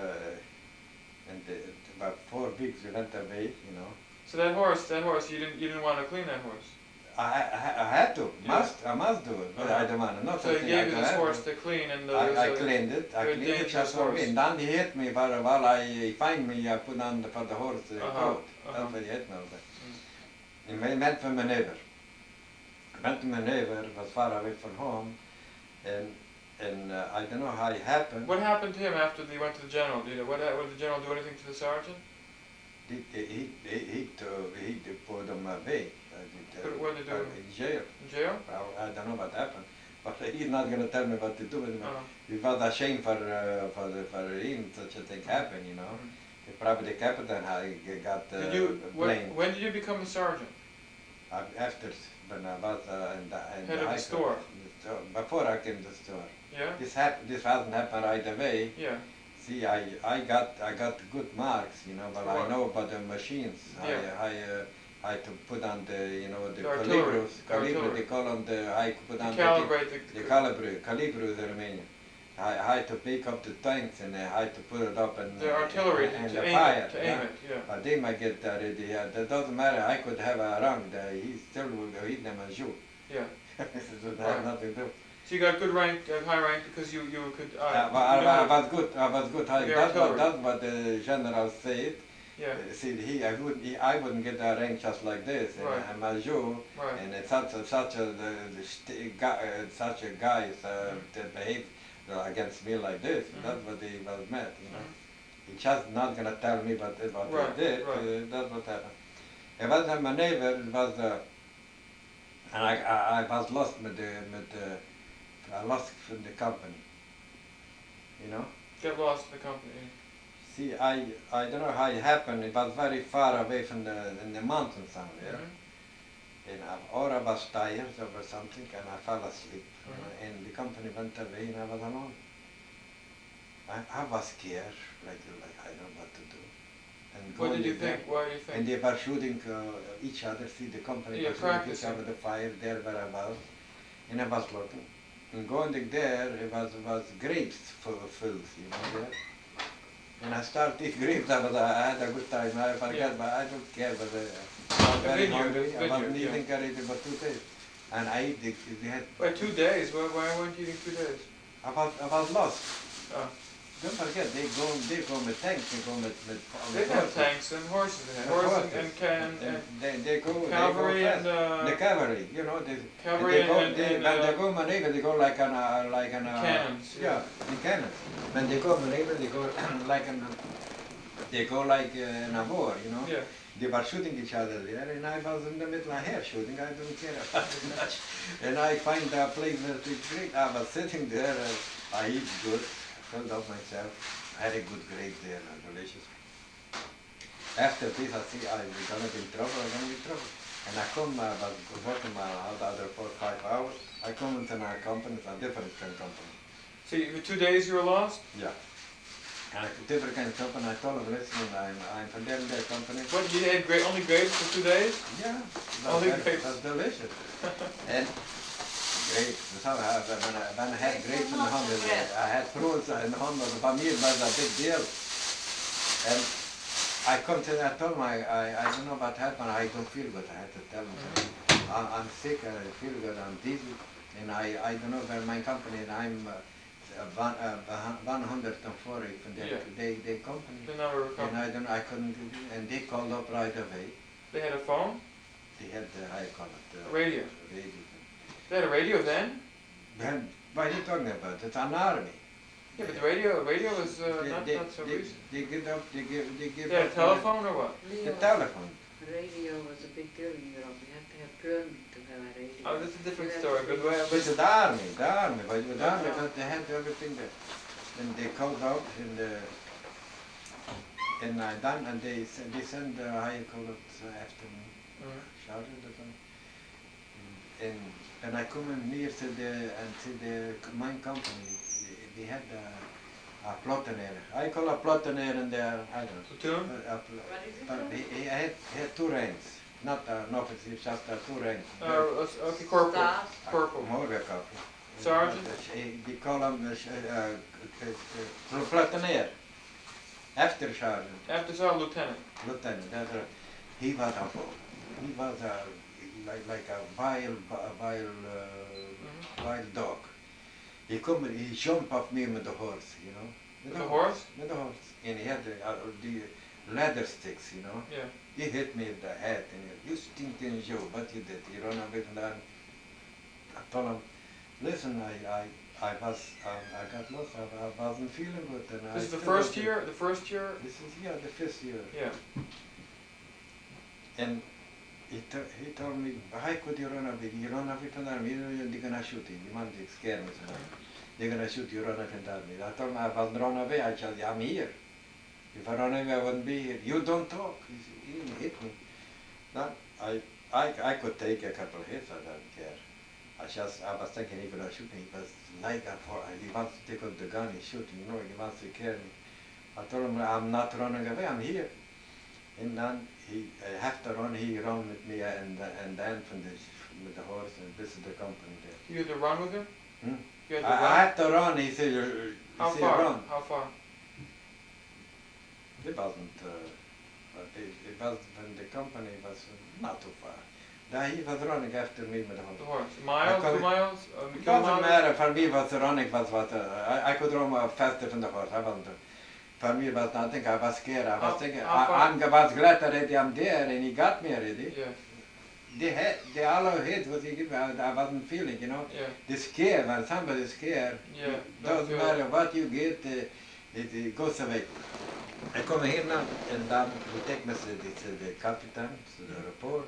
about 4 weeks we went away, you know. So that horse, you didn't want to clean that horse. I had to, Yeah. I must do it, but I don't want to. Not So he something gave I you don't this have horse to. to clean, and I cleaned it. I very cleaned it dangerous just for me. horse. And then he hit me, but while he find me, I put on for the horse coat. Uh-huh. That's what he hit me over. And we went to my neighbor. Went to my neighbor, was far away from home, and I don't know how it happened. What happened to him after he went to the general? Do you know? What did the general do anything to the sergeant? He put him away. What did he do? In jail. In jail? Well, I don't know what happened, but he's not going to tell me what to do with him. Uh-huh. He was ashamed for him such a thing happen, you know. Mhm. Probably the captain got blamed. When did you become a sergeant? After when I was in Head the of high the school. store. Before I came to the store. Yeah? This hasn't happened right away. Yeah. See, I got good marks, you know, but I What? know about the machines. Yeah. I to put on the, you know, the The artillery. calibros, they call on the, I put on Calibrate the calibros in Romania. I had to pick up the tanks and I had to put it up and the artillery and to the aim fire. it, to aim it, yeah. But they might get that ready. Yeah, that doesn't matter. I could have a rank that he still will hit them as you. Yeah. It would Right. have nothing to do. So you got good rank, high rank because you could. I was good. I was good. The That's artillery. what the general said. Yeah. See, I wouldn't get a rank just like this. And Right. I'm a Jew, Right. and it's such a guy that behaved against me like this. Mhm. That's what he was mad, you know. Mhm. He just not gonna tell me what Right, he did. right. That's what happened. It was my neighbor. It was and I was lost I lost from the company. You know. Get lost in the company. See, I don't know how it happened. It was very far away from in the mountains somewhere. Mhm. And or I was tired or something, and I fell asleep. Mhm. And the company went away, and I was alone. I was scared, like I don't know what to do. And What did going you there, think? What do you think? And they were shooting each other. See, the company Yeah, was shooting each practicing. other the fire there where I was, and I was looking. And going there, it was grapes filled, you know there. And I started eating grapes. I had a good time. I forgot, Yeah. but I don't care. But I was very vineyard, hungry. I vineyard, wasn't yeah. eating anything for 2 days. And I ate they had. Wait, 2 days? Why weren't you eating 2 days? I was lost. Oh. Don't forget, they go with tanks. They go with They have horses. tanks and horses. They had With horses horses. and They go cavalry fast. and The cavalry, you know, cavalry they go, and when they go maneuver, they go like an cannons. yeah, in cannons. When they go maneuver, they go like in a war, you know. Yeah. They were shooting each other there, and I was in the middle of hair shooting. I don't care about it much. And I find a place where it's great. I was sitting there. I eat good, filled up myself. I had a good grade there, delicious. After this, I see I'm gonna be in trouble. And I come, I was working my other 4 or 5 hours. I come into a company, a different kind of company. So for 2 days you were lost? Yeah. And a different kind of company. I told them, listen, I'm from their company. What, you had only grapes for 2 days? Yeah, Only grapes. that's delicious. And grapes. So when I had grapes in the home, I had fruits in the home. For me, it was a big deal. And I come to I told them, I don't know what happened. I don't feel good. I had to tell them. I'm sick. I feel good. I'm dizzy. And I don't know where my company, and I'm 140 from their company. The number of And I couldn't, and they called up right away. They had a phone? They had how you call it? A radio. Radio. They had a radio then? Then, what are you talking about? It's an army. Yeah, but the radio was not so recent. They give up, they give They had a up telephone or what? the telephone. Radio was a big deal in Europe. You had to have permit to have a radio. Oh, that's a different You had story, to but be- where, With the army, but with the army, Yeah. but they had everything there. And they called out and I done, and they send how you call it after me, shouted or something. And when I come in near to the mine company, they had a plotter. I call a plotter in there, I don't know. platoon? What is it But called? he had two ranks, not an officer, just two ranks. Okay, corporal. Staff. Corporal. More than corporal. Sergeant? They call him platoonier. After sergeant, After sergeant, lieutenant. lieutenant. He was like a wild dog. He jumped off me with the horse, you know. With the horse? With the horse. And he had the leather sticks, you know. Yeah. He hit me in the head and you stinking Joe, what you did? You run away from that. I told him, listen, I got lost, I wasn't feeling good. And This is the still first wasn't- year? The first year? This is, yeah, the first year. Yeah. And he told me, how could you run away? You run away from the army, they're gonna shoot you. You want to scare me. So they're gonna shoot you, run away from the army. I told him I wasn't run away, I said, I'm here. If I run away, I wouldn't be here. You don't talk. He hit me. No, I could take a couple of hits, I don't care. I was thinking he gonna shoot me, but like he wants to take out the gun, he's shooting, you know, he wants to kill me. I told him I'm not running away, I'm here. And then after run, he ran with me and then with the horse, and this is the company there. You had to run with him? Hmm? You had to I run? had to run, he said, How far? run. How far? It wasn't, it was when the company was not too far. Then he was running after me with the The horse. horse. Miles? 2 miles? It doesn't matter, for me was running was what, I could run faster than the horse, I wasn't. For me it was nothing, I was scared, I was thinking, I was glad already I'm there and he got me already. Yeah. They all hit what he gave me, I wasn't feeling, you know. Yeah. The scare, when somebody's scared, Yeah. doesn't matter what you get, it goes away. I come here now and then we take me to the captain, to the report.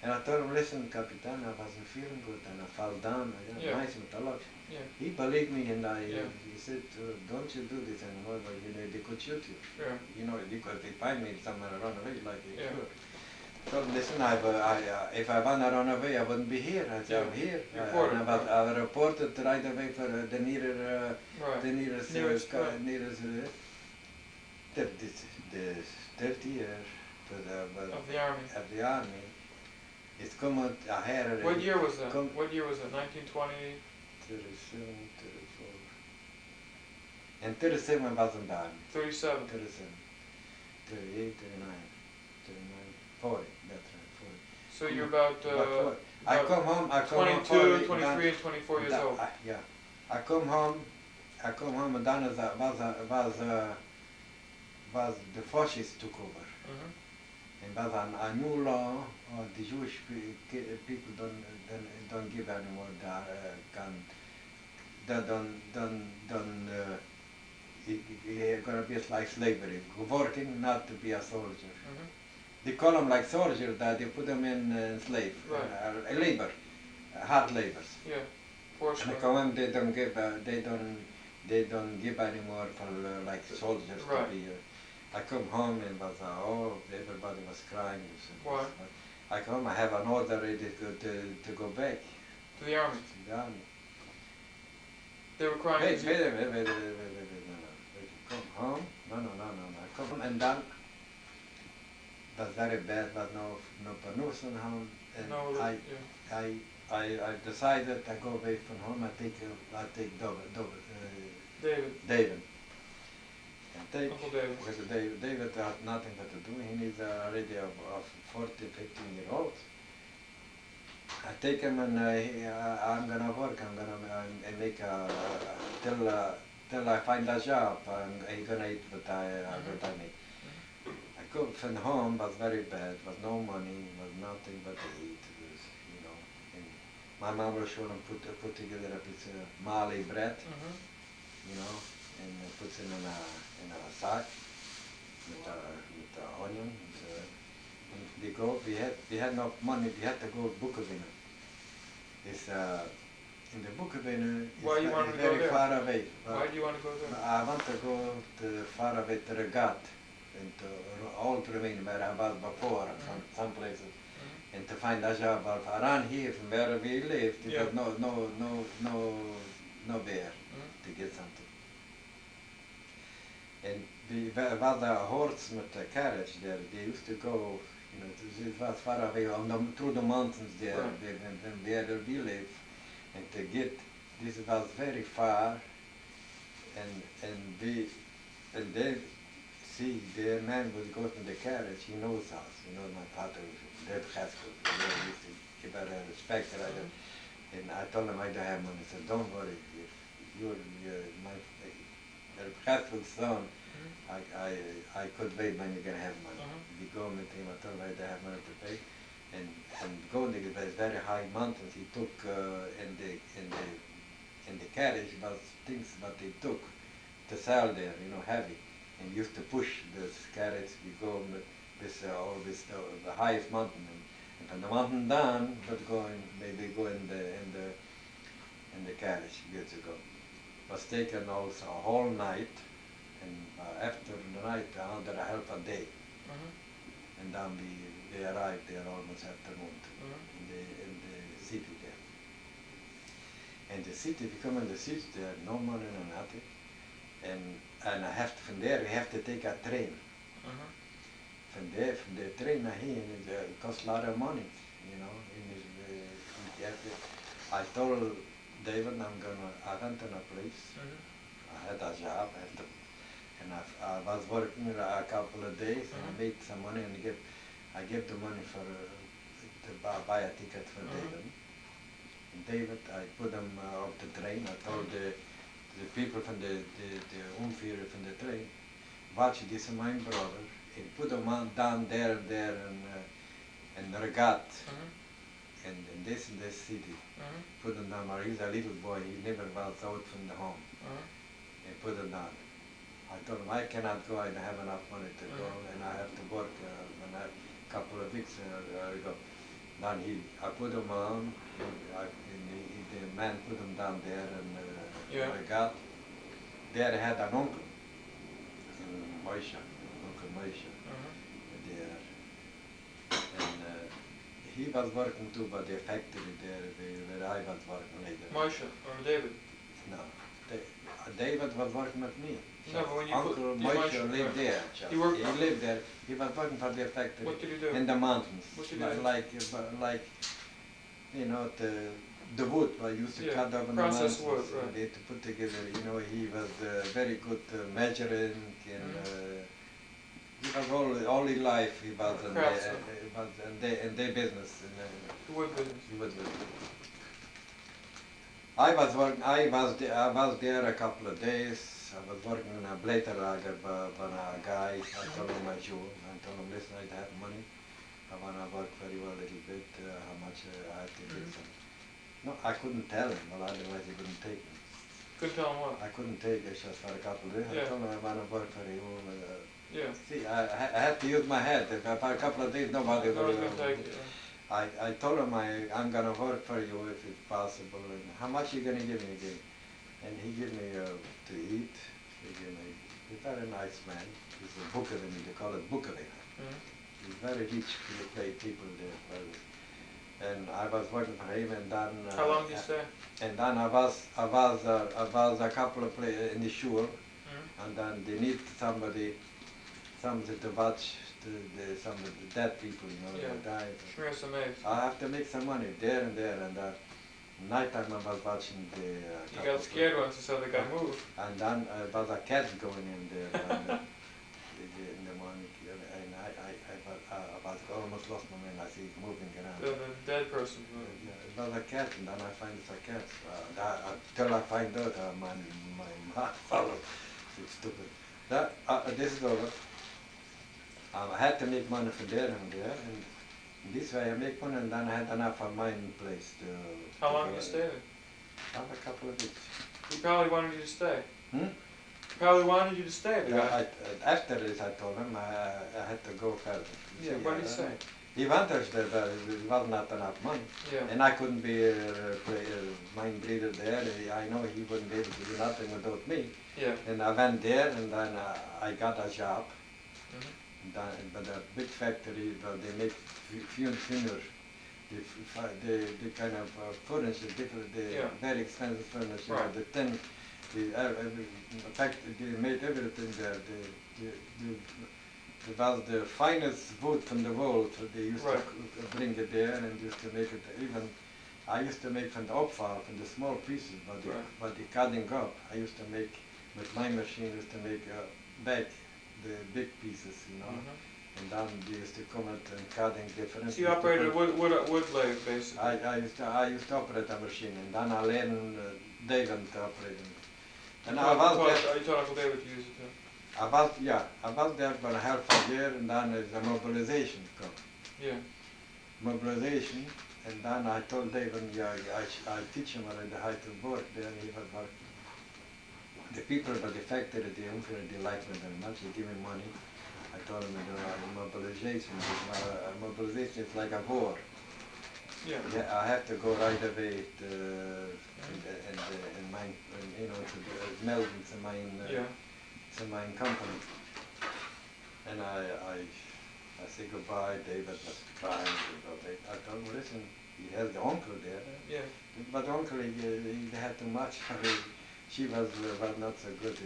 And I told him, listen, Capitan, I wasn't feeling good and I fell down. Nice with a lot. Yeah. He believed me and Yeah. he said, don't you do this anymore, but you know, they could shoot you. Yeah. You know, because they find me somewhere run away like they Yeah. should. I told him, listen, if I want to run away, I wouldn't be here. I said, I'm here. Reported, And I reported right away for the nearest, Right. the nearest, Nearest, right. 30 years Of the army. of the army. It's come out ahead. What year was that? Come- What year was it? 1920? 37, 34. And 37 wasn't the army. 37. 37, 38, 39, 39, 40. That's right, 40. So you're about, But I come home. 22, 40, 23, and 24 years old. Yeah. I come home and then was the fascists took over. Mhm. And was a new law, the Jewish people don't give anymore the gun. They you're gonna be like slavery, working not to be a soldier. Mhm. They call them like soldiers that they put them in slave, Right. labor, hard labors. Yeah. Forced And I labor. come home, they don't give anymore for like soldiers Right. to be. I come home and was everybody was crying. Why? I come home, I have an order ready to go back To the army. to the army. They were crying. Wait, because wait, you- wait, wait, no. Come home? No. I come home and then was very bad, but no permission home. And No, yeah. I decided to go away from home. I take David. Uncle David. Because David has nothing but to do. He needs already of 40, 15-year-old. I take him and I'm gonna work. I'm gonna make till I find a job. I'm gonna eat what I make. I come from home, was very bad. Was no money. Was nothing but to eat. It was, you know. And my mom was sure and put together a piece of Mali bread, Mhm. you know, and puts it in a sack with the onion. And we go. We had no money. We had to go to Bukovina. It's in the Bukovina. Why you wanted to go very there? far away. Why do you want to go there? I want to go to far away to Regat, into old Romania where I was before, some places, and to find a job around here from where we lived. There was nowhere to get something. And we was a horse with a carriage there. They used to go, it was far away through the mountains there, where we live, and to get, this was very far, and they see the man was going in the carriage. He knows us. He knows my father, Berkowitz. We used to give her respect, right? And I told him I don't have money. He said, don't worry, if you're my Berkowitz's son, I could wait when you're gonna have money. We go with him. I told him I don't have money to pay, and going to the very high mountains. He took in the carriage was things that they took to sell there, heavy, and used to push this carriage. We go with always the highest mountain, and from the mountain down, they go in the carriage years ago. Was taken also a whole night, and after the night, another half a day, and then we arrived there almost afternoon in the city there. And the city, we come in the city there, no money, no nothing, and I have to, from there we have to take a train. From the train here, it costs a lot of money, I told David, I went to a place, I had a job, and I was working a couple of days, and I made some money, and I gave the money to buy a ticket for David. And David, I put him off the train. I told the people from the Umführer from the train, watch, this is my brother, and put him down there in Regat, and this city. Put him down, he's a little boy, he never was out from the home. And put him down. I told him I cannot go, I don't have enough money to go, and I have to work a couple of weeks ago. Then I put him on, the man put him down there, and I got there. I had an uncle, Uncle Moshe, there, and he was working too, but the factory there where I was working later. Moshe or David? No, David was working with me. No, but when you Uncle Moshe lived there. He worked. He lived there. He was working for the factory. What did he do? In the mountains. What did he do? Like the wood I used to cut up in the mountains. Process wood, right. They had to put together. He was very good measuring, and he was all his life. He was in their business. Wood business. He was with. I was there a couple of days. I was working in a Blätterlager for a guy. I told him I told him, listen, I have money. I want to work for you a little bit, how much I have to get some. No, I couldn't tell him, well, otherwise he wouldn't take me. Couldn't tell him what? I couldn't take it just for a couple of days. I told him I want to work for you. See, I had to use my head. If for a couple of days, nobody would take it. I told him I'm going to work for you if it's possible. And how much are you going to give me again? And he gave me to eat. He's a very nice man. He's a Bukovina, they call it Bukovina. He's very rich people there. And I was working for him, and then. How long did you stay? And then I was a couple of places in the shul, and then they need somebody to watch some of the dead people, that died. I have to make some money there and there, and nighttime I was watching the. You got scared once you saw the guy move. And then there was a cat going in there in the morning, and I was almost lost my mind. I see it moving around. The dead person moved. It was a cat, and then I find it's a cat. Until I find out, my father, it's stupid. This is over. I had to make money for there and there, and this way I make money, and then I had enough of my place to. How long did you stay there? A couple of weeks. He probably wanted you to stay. Probably wanted you to stay, the guy. After this, I told him I had to go further. Yeah, what did he say? He wanted that there was not enough money, Yeah. and I couldn't be mind breather there. I know he wouldn't be able to do nothing without me. Yeah. And I went there, and then I got a job. Mm-hmm. But a big factory, but they make funerals. The kind of furniture, different, very expensive furniture, Right. the tin, in fact, they made everything there. It was the finest wood from the world. So they used Right. to bring it there and used to make it. Even I used to make from the opfall, from the small pieces, but the cutting up. I used to make with my machine. Used to make back the big pieces, you know. Mm-hmm. And then they used to come out and cutting different. So you operated a wood lathe, basically. I used to operate a machine, and then I learned David to operate it. And You taught Uncle David to use it too. I was there for a half a year, and then the mobilization come. Yeah. Mobilization, and then I told David, I teach him already how to work there, and he was working. The people at the factory, they liked me very much, they give me money. I told him mobilization. Mobilization is like a war. Yeah. Yeah, I have to go right away to, in my, you know, to the Melbourne, to my company. And I say goodbye. David was crying. I told him, listen, he has the uncle there. Yeah. But uncle, he had too much. She was not so good.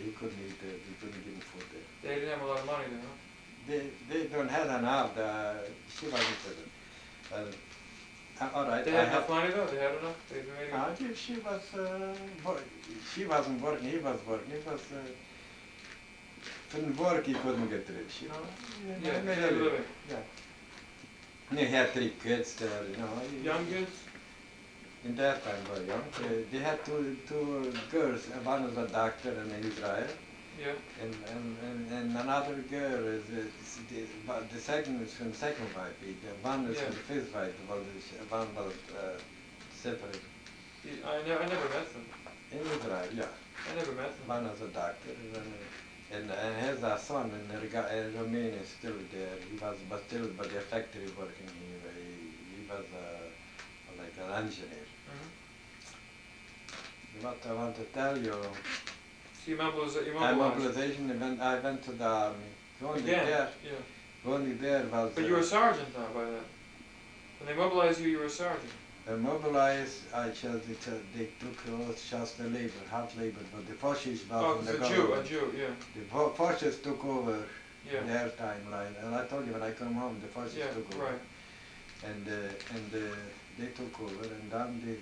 He couldn't eat it. He couldn't give him food there. They didn't have a lot of money there, huh? They don't have enough. She wasn't so good. All right. They had enough money though. They had enough. They made it. She was. She wasn't working. He was working. He was. Couldn't work. He couldn't get rich. You know. Yeah. He had a living. Yeah. He had 3 kids there. You know. Young kids. In that time, very young. They had two girls. One was a doctor in Israel. Yeah. And another girl is the second is from second wife. One is from the first wife. One was separate. I never met them. In Israel, yeah. I never met them. One was a doctor, and has a son in Romania still there. He was but the factory working. He was like an engineer. What I want to tell you. So you mobilized. Mobilization. I went to the army. Going there was. But you were a sergeant now by then. When they mobilized you, you were a sergeant. Mobilized. They took just the labor, hard labor, but the fascists was a Jew, yeah. The fascists took over their timeline, and I told you when I come home, the fascists took over. Right. And they took over, and then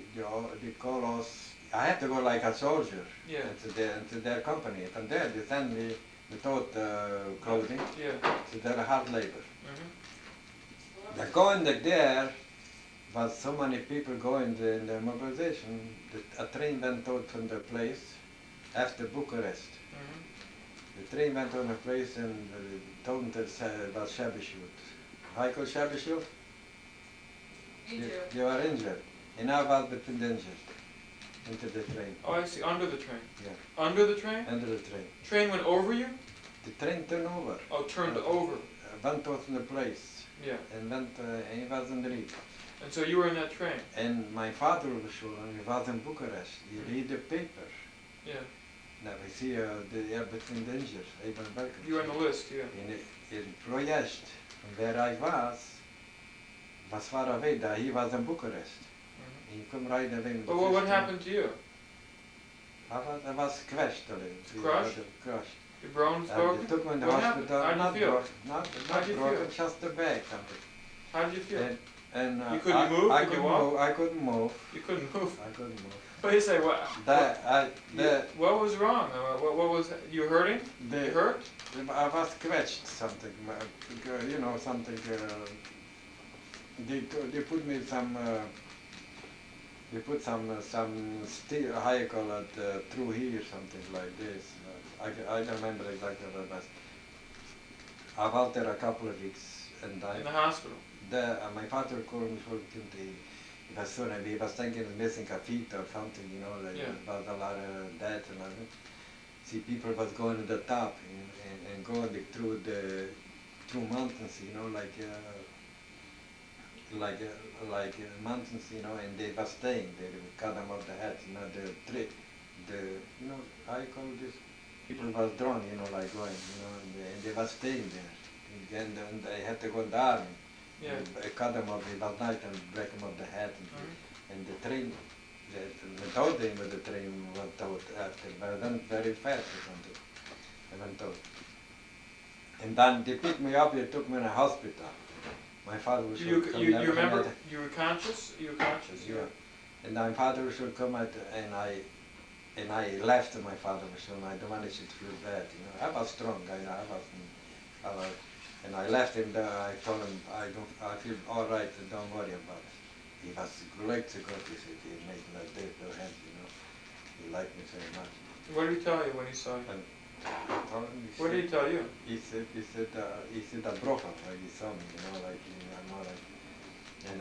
they call us. I had to go like a soldier into their company. From there, they send me without clothing to their hard labor. The going there was so many people going in the mobilization that a train went out from the place after Bucharest. The train went on a place and told them that it was shabby shoot. How called shabby shoot? They were injured. And I was between the injured. Into the train. Oh, I see. Under the train. Yeah. Under the train? Under the train. Train went over you? The train turned over. Oh, turned over. Went out from the place. Yeah. And went. And he was in the reef. And so you were in that train. And my father was sure. He was in Bucharest. He read the paper. Yeah. Now we see the air between the injured. Even Berkowitz. You were on the list, yeah. In Ploiești, where I was far away. That he was in Bucharest. He come right away. But what happened to you? I was crushed a little. Crushed? Crushed. Your bones broken? They took me in the What hospital. happened? How'd you feel? Not How'd you broken, feel? just the back something. How did you feel? And you couldn't move? I Could you couldn't walk? move. I couldn't move. You couldn't move? I couldn't move. But you say, what? What was wrong? What was, you hurting? You hurt? I was scratched something, you know, something, they put me some, they put some steel, how you call it, through here, something like this. I don't remember exactly what it was. I was there a couple of weeks. And in the hospital? My father called me for he was sorry, he was thinking of missing a feet or something, you know, like there was a lot of that and everything. see people was going to the top and going through mountains, you know, like mountains, you know, and they were staying. They would cut them off the head, you know, you know, I call this. People was drawn, you know, like going, you know, and they were staying there. And then they had to go to the army. Yeah. And cut them off at night and break them off the head. And the train, without them, the train went out after, but then very fast or something. I went out. And then they picked me up, they took me in a hospital. My father should come. You remember? You were conscious? You were conscious? Yeah. And my father should come out, and I left my father soon. I don't want it to feel bad, you know. I was strong, I was, and I left him there. I told him I feel all right. Don't worry about it. He was great to go. He said he made like this, no hands, you know. He liked me very much. What did he tell you when he saw you? And What did he tell you? He said a broker, like he saw me, you know, like, you know, like. And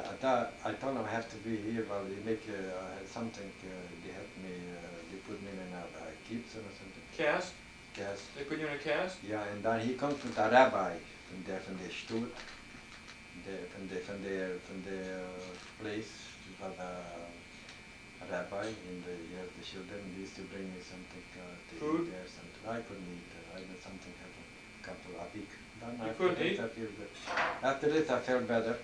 I told him I have to be here while they make something. They helped me. They put me in a kibbutz or something. Cast? Cast. They put you in a cast? Yeah, and then he comes with a rabbi from the Stutt, from the place. It was a rabbi in the children. He used to bring me something to Food? eat there. Something I couldn't eat. I did something happen a couple of weeks. You couldn't eat? I feel good. After this, I felt better.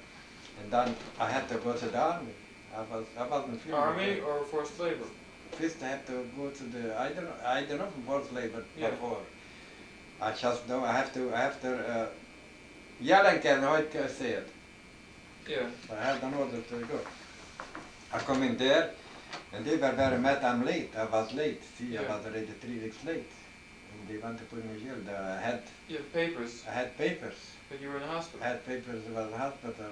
And then I had to go to the army. I wasn't feeling Army good. or forced labor? First I had to go to the, I don't know if forced labor Yeah. before. I just know I have to, jelen how I say it. Yeah. I had an order to go. I come in there, and they were very mad I'm late. I was late. See, Yeah. I was already 3 weeks late. And they want to put me in jail. You have papers, I had papers. but you were in the hospital. I had papers about the hospital,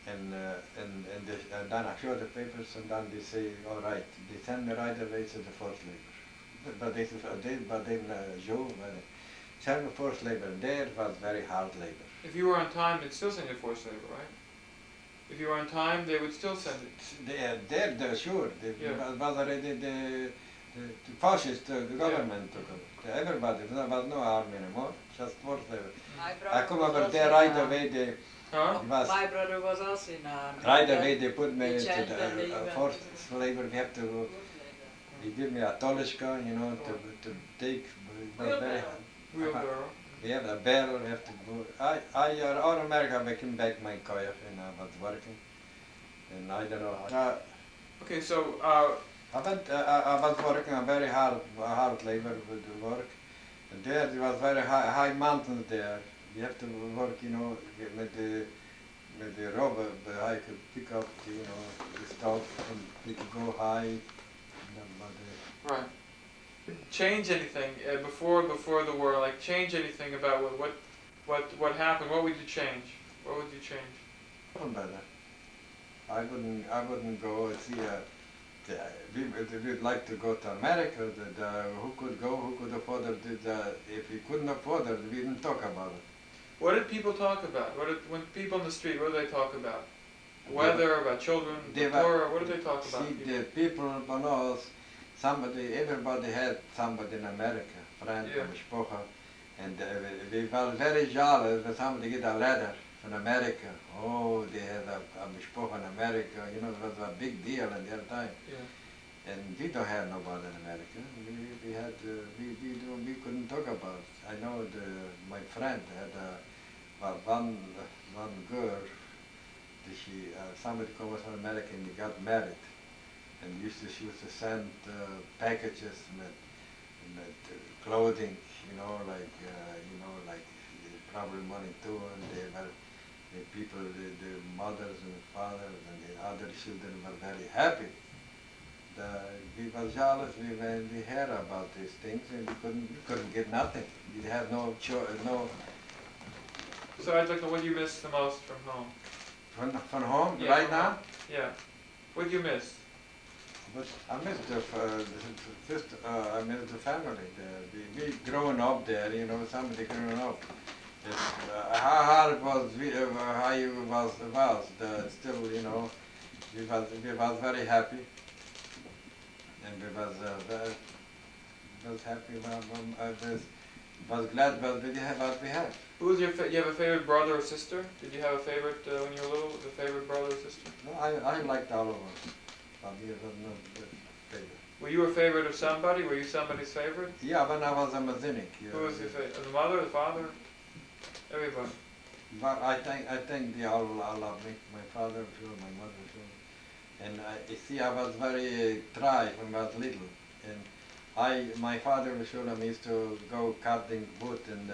and then I showed the papers, and then they say, all right, they send me right away to the forced labor. But they Joe, send me forced labor. There was very hard labor. If you were on time, they'd still send you forced labor, right? If you were on time, they would still send it. They're sure. Yeah. Was already the fascist government took it. Everybody, there was no army anymore, just forced labor. I come over there right away. Huh? My brother was also in army. Right away they put me They to changed them, they the even- forced labor. We have to. He give me a tolishka, you know, to take. It was very hard. Wheelbarrow. We have a barrel. We have to go. All America I came back my car and I was working, and I don't know. Okay, so I was working a very hard labor with the work, and there was very high mountains there. You have to work, you know, with the rubber, but I could pick up, you know, the stuff and it could go high. right. Change anything before the war? Like change anything about what happened? What would you change? What would you change? Better. I wouldn't go see. We'd like to go to America. Who could go? Who could afford it? If we couldn't afford it, we didn't talk about it. What did people talk about? When people in the street, what did they talk about? Weather, about children, the poor, what did they talk about? See, the people knows everybody had somebody in America, friend, Yeah. Mishpocha, and we were very jealous when somebody get a letter from America. Oh, they had a Mishpocha in America, you know, it was a big deal in their time. Yeah. And we don't have nobody in America. We couldn't talk about it. I know my friend had one girl. Somebody came from America and they got married, and she used to send packages with clothing, you know, like probably money too, and they were the people, the mothers and the fathers and the other children were very happy. We were jealous when we heard about these things, and we couldn't get nothing. We had no. So I'd like to know what you miss the most from home. From home Yeah, right from now. home. Yeah. What do you miss? But I miss I miss the family. We growing up there, you know, somebody growing up. How hard it was, how you was, still, you know, we was very happy, and we was was happy. I was glad what we have. Who was you have a favorite brother or sister? Did you have a favorite when you were little? A favorite brother or sister? No, I liked all of us. But he was not the favorite. Were you a favorite of somebody? Were you somebody's favorite? Yeah, when I was a Mazinik. Who was your favorite? The mother, the father? Everybody. But I think they all love me. My father, sure, my mother, sure. And you see, I was very dry when I was little. And my father used to go cutting wood, and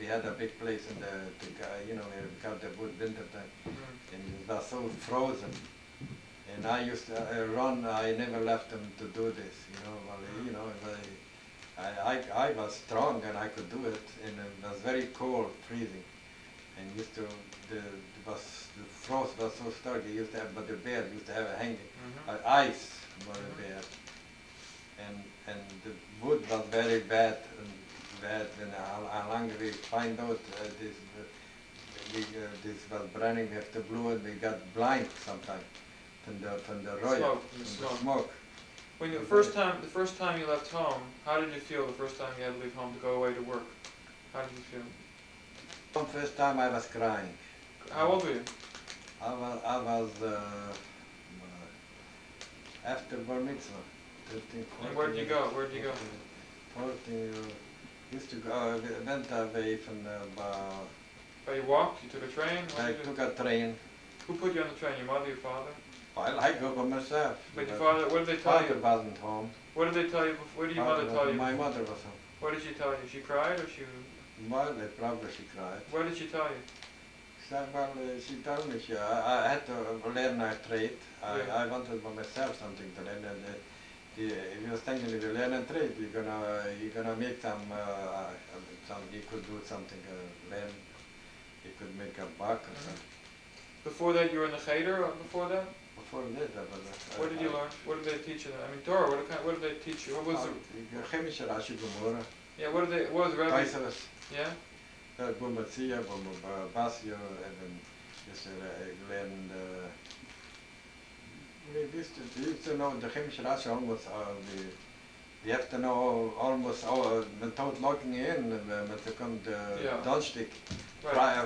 we had a big place in where we cut the wood winter time, and it was so frozen. And I used to run. I never left him to do this, I was strong and I could do it, and it was very cold, freezing, and the frost was so stark. He used to have, but the bear used to have a hanging ice for the bear. And the wood was very bad, and how long we find out this was burning, we have to blow it, we got blind sometimes from the royal, smoke. When the first time you left home, how did you feel the first time you had to leave home to go away to work? How did you feel? The first time I was crying. How old were you? I was after Bar Mitzvah. 13, 14, and where'd you go? 14, used to go, went away from the Oh, you walked? You took a train? I took a train. Who put you on the train? Your mother, your father? Well, I go by myself. But your father, what did they tell Father you? wasn't home. What did they tell you? What did your mother tell you? My mother was home. What did she tell you? She cried or she... Well, probably she cried. What did she tell you? She told me I had to learn a trade. I wanted by myself something to learn. And if you was thinking if you learn a trade, you're gonna make you could do something, learn. You could make a buck or something. Before that, you were in the cheder. Before that. Before that, I was. What did you learn? What did they teach you? I mean, Torah. What did they teach you? What was the? Chemische Rashi Gemara. Yeah. What did they? What was the rabbi? Kaiseres. Yeah. Bumatzia, Basio, and just learn we used to know the chemische Rashi almost. We have to know almost without logging in when it comes to Donnerstag. Right. By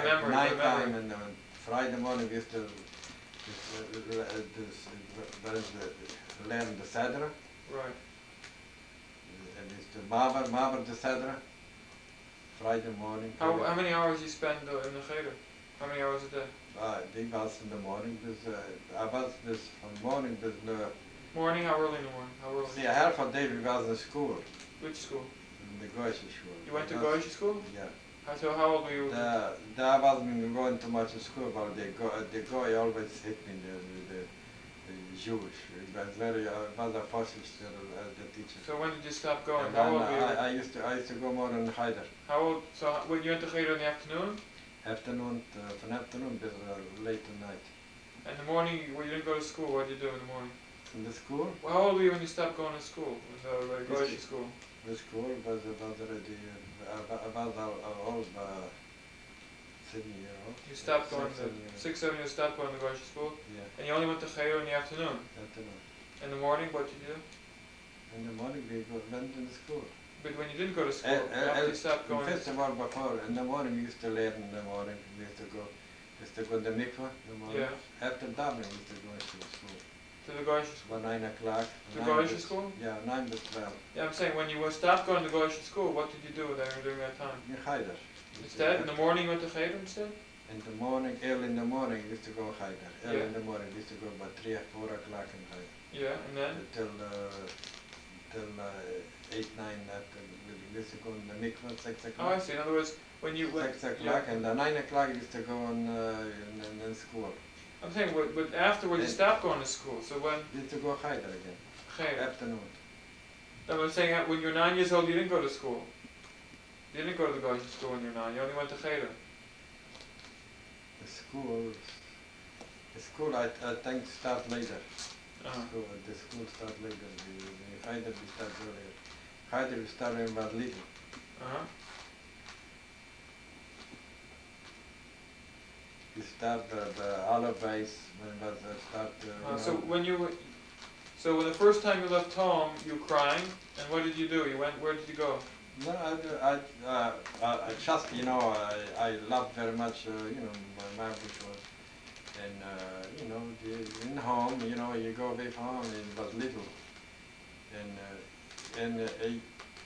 memory. Night time and Friday morning we used to learn the Sedra. Right. And we used to Maver the Sedra. Friday morning. How many hours you spend in the cheder? How many hours a day? I was in the morning. I was from morning to the. Morning? How early in the morning? How early? See, half a day we was in school. Which school? In the Goyish school. You went to Goyish school? Yeah. So how old were you? I wasn't going too much to school, but the Goy always hit me, the Jewish. It was very, was a positive the teacher. So when did you stop going? And how old were you? I used to go more in Cheder. How old? So when you went to cheder in the afternoon? Afternoon, from afternoon till late at night. In the morning, when you didn't go to school, what did you do in the morning? In the school? Well, how old were you when you stopped going to school? Going to school? The school was already, I was old, 7 years old. You stopped going to 6, 7 years. Stopped going to Goyish school. Yeah. And you only went to cheder in the afternoon. Afternoon. In the morning, what did you do? In the morning we went in the school. But when you didn't go to school, after you stopped going. First of all, before in the morning we used to learn in the morning. We used to go in the mikvah in the morning. Yeah. After davening we used to go to school. To the Goyish school. About 9 o'clock. To Goyish school? Yeah, 9 to 12. Yeah, I'm saying when you stopped going to Goyish school, what did you do there during that time? In Cheder. Instead, in the morning you went to cheder instead? In the morning, early in the morning, we used to go Cheder. Early Yeah. in the morning, we used to go about 3 or 4 o'clock in Cheder. Yeah, and then? Till 8, 9, we used to go in the mikvah, 6 o'clock. Oh, I see. In other words, when you went... 6 o'clock, and 9 o'clock we used to go in school. I'm saying, but afterwards you stopped going to school, so when... We used to go Cheder again. Cheder. Afternoon. No, I'm saying when you were 9 years old, you didn't go to school. You didn't go to the Goyish school when you were 9, you only went to cheder. The school I think start later. Uh-huh. The school start later. The Cheder we start earlier. Cheder we start when about little. Uh-huh. We start the olive base when was start. So when you were... So when the first time you left home, you were crying, and what did you do? You went. Where did you go? No, I just, I love very much, my bush was, and, in home, you go away from home, it was little,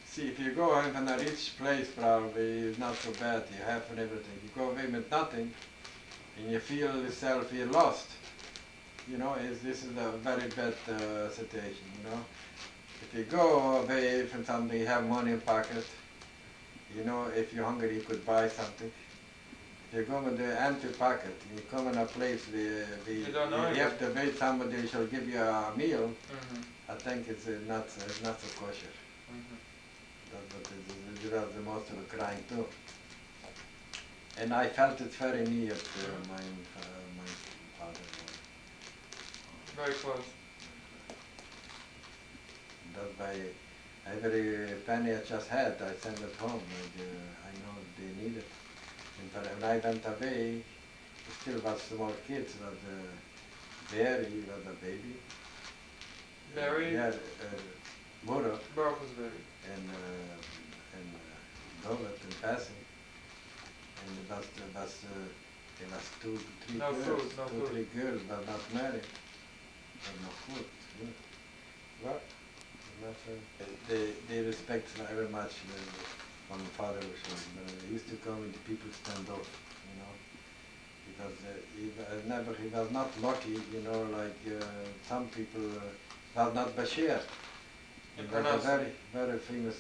see, if you go in a rich place, probably it's not so bad, you have and everything. You go away with nothing, and you feel yourself, you're lost. This is a very bad situation, If you go away from something, you have money in pocket, if you're hungry, you could buy something. If you go with the empty pocket, you come in a place where You don't know you have to wait somebody shall give you a meal, I think it's not so kosher. It was the most of the crying too. And I felt it very near to my father. Very close. That's why every penny I just had, I sent it home. I know they need it. And when I went away, still was small kids, but Barry was a baby. Barry? Yeah, Moro. Berkowitz baby. And Dovet and passing. And it was two, three No girls. food, no food. Three girls, but not married. And no food. Yeah. What? They respect very much my father. He used to come and the people stand up, because he was not lucky, like some people was not Bashir. He was a very, very famous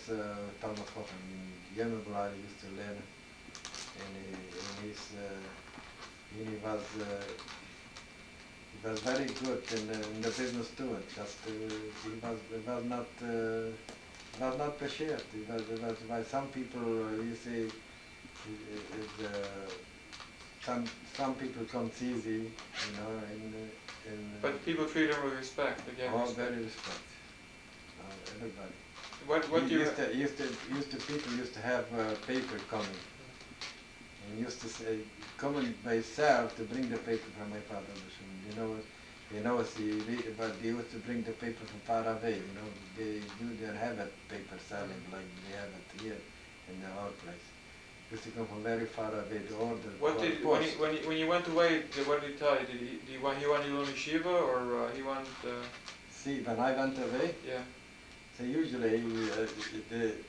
Talmud Chacham. In Yemen used to learn, and he was very good in the business too. Just he was not Bashir. It was by some people you say some people come easy, But people treat him with respect. Again, all respect. very respect. Everybody. What do you? People used to have paper coming, and used to say, coming by himself to bring the paper from my father. But they used to bring the paper from far away. They didn't have that paper selling like they have it here in our place. Used to come from very far away to order. When you went away? What did he tell you? Did he want you to learn yeshiva, or he wanted? See, when I went away. Yeah. So usually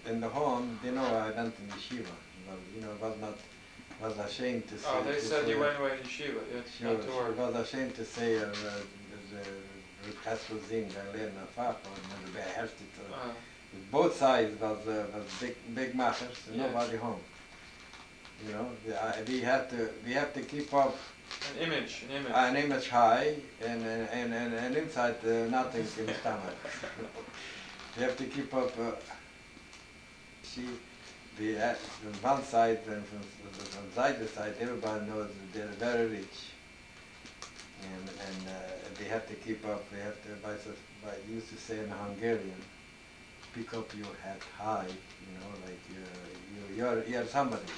in the home, they know I went in yeshiva. Was ashamed to say. Oh, they said you went away in yeshiva. Yeah, not to worry. Was ashamed to say the Kaskelzin, I learned a far and the beherrscht it. Both sides was big matters, nobody home. We have to keep up an image high, and inside nothing in the stomach. We have to keep up. From one side and from Zeidi side, everybody knows that they're very rich, and they have to keep up. They have to, by used to say in Hungarian, pick up your head high. Like you're somebody.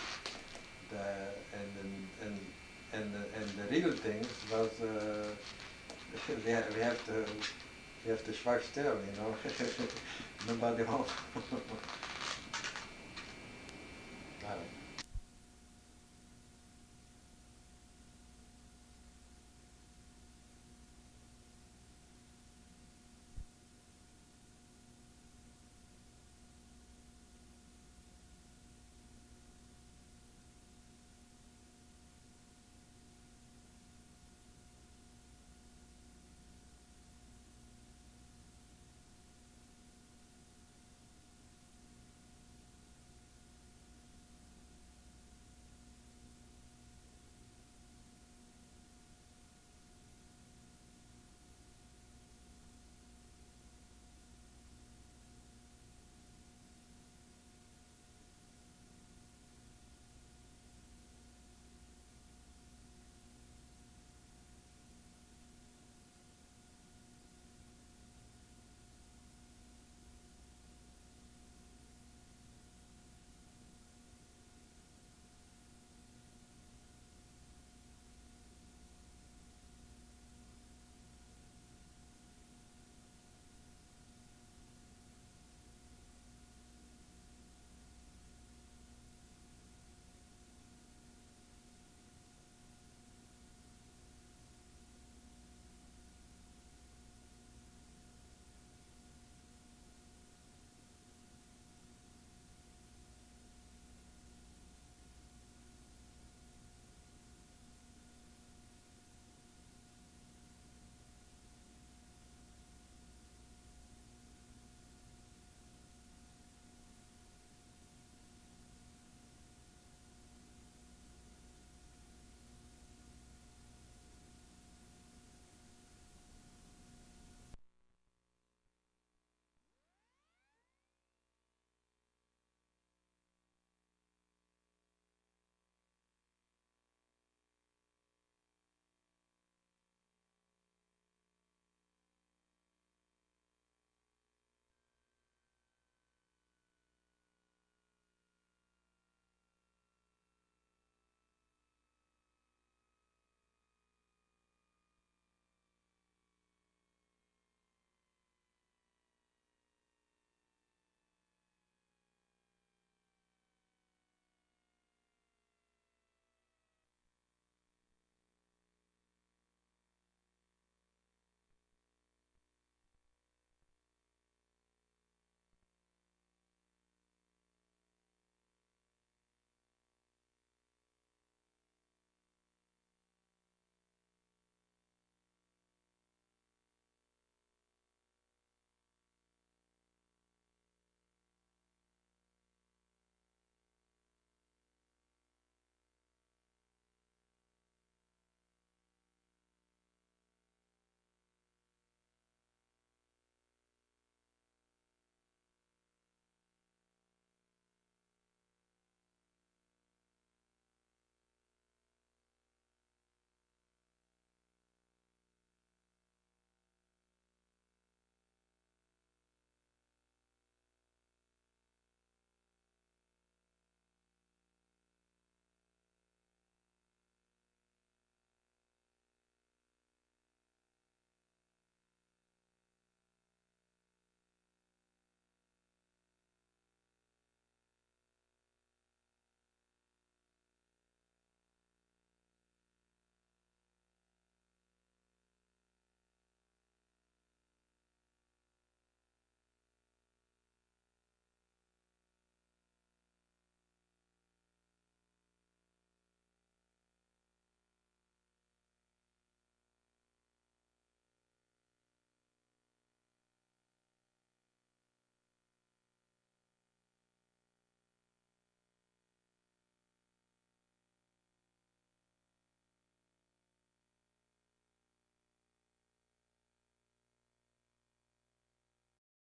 And the real things was we have to schwach still, Nobody home.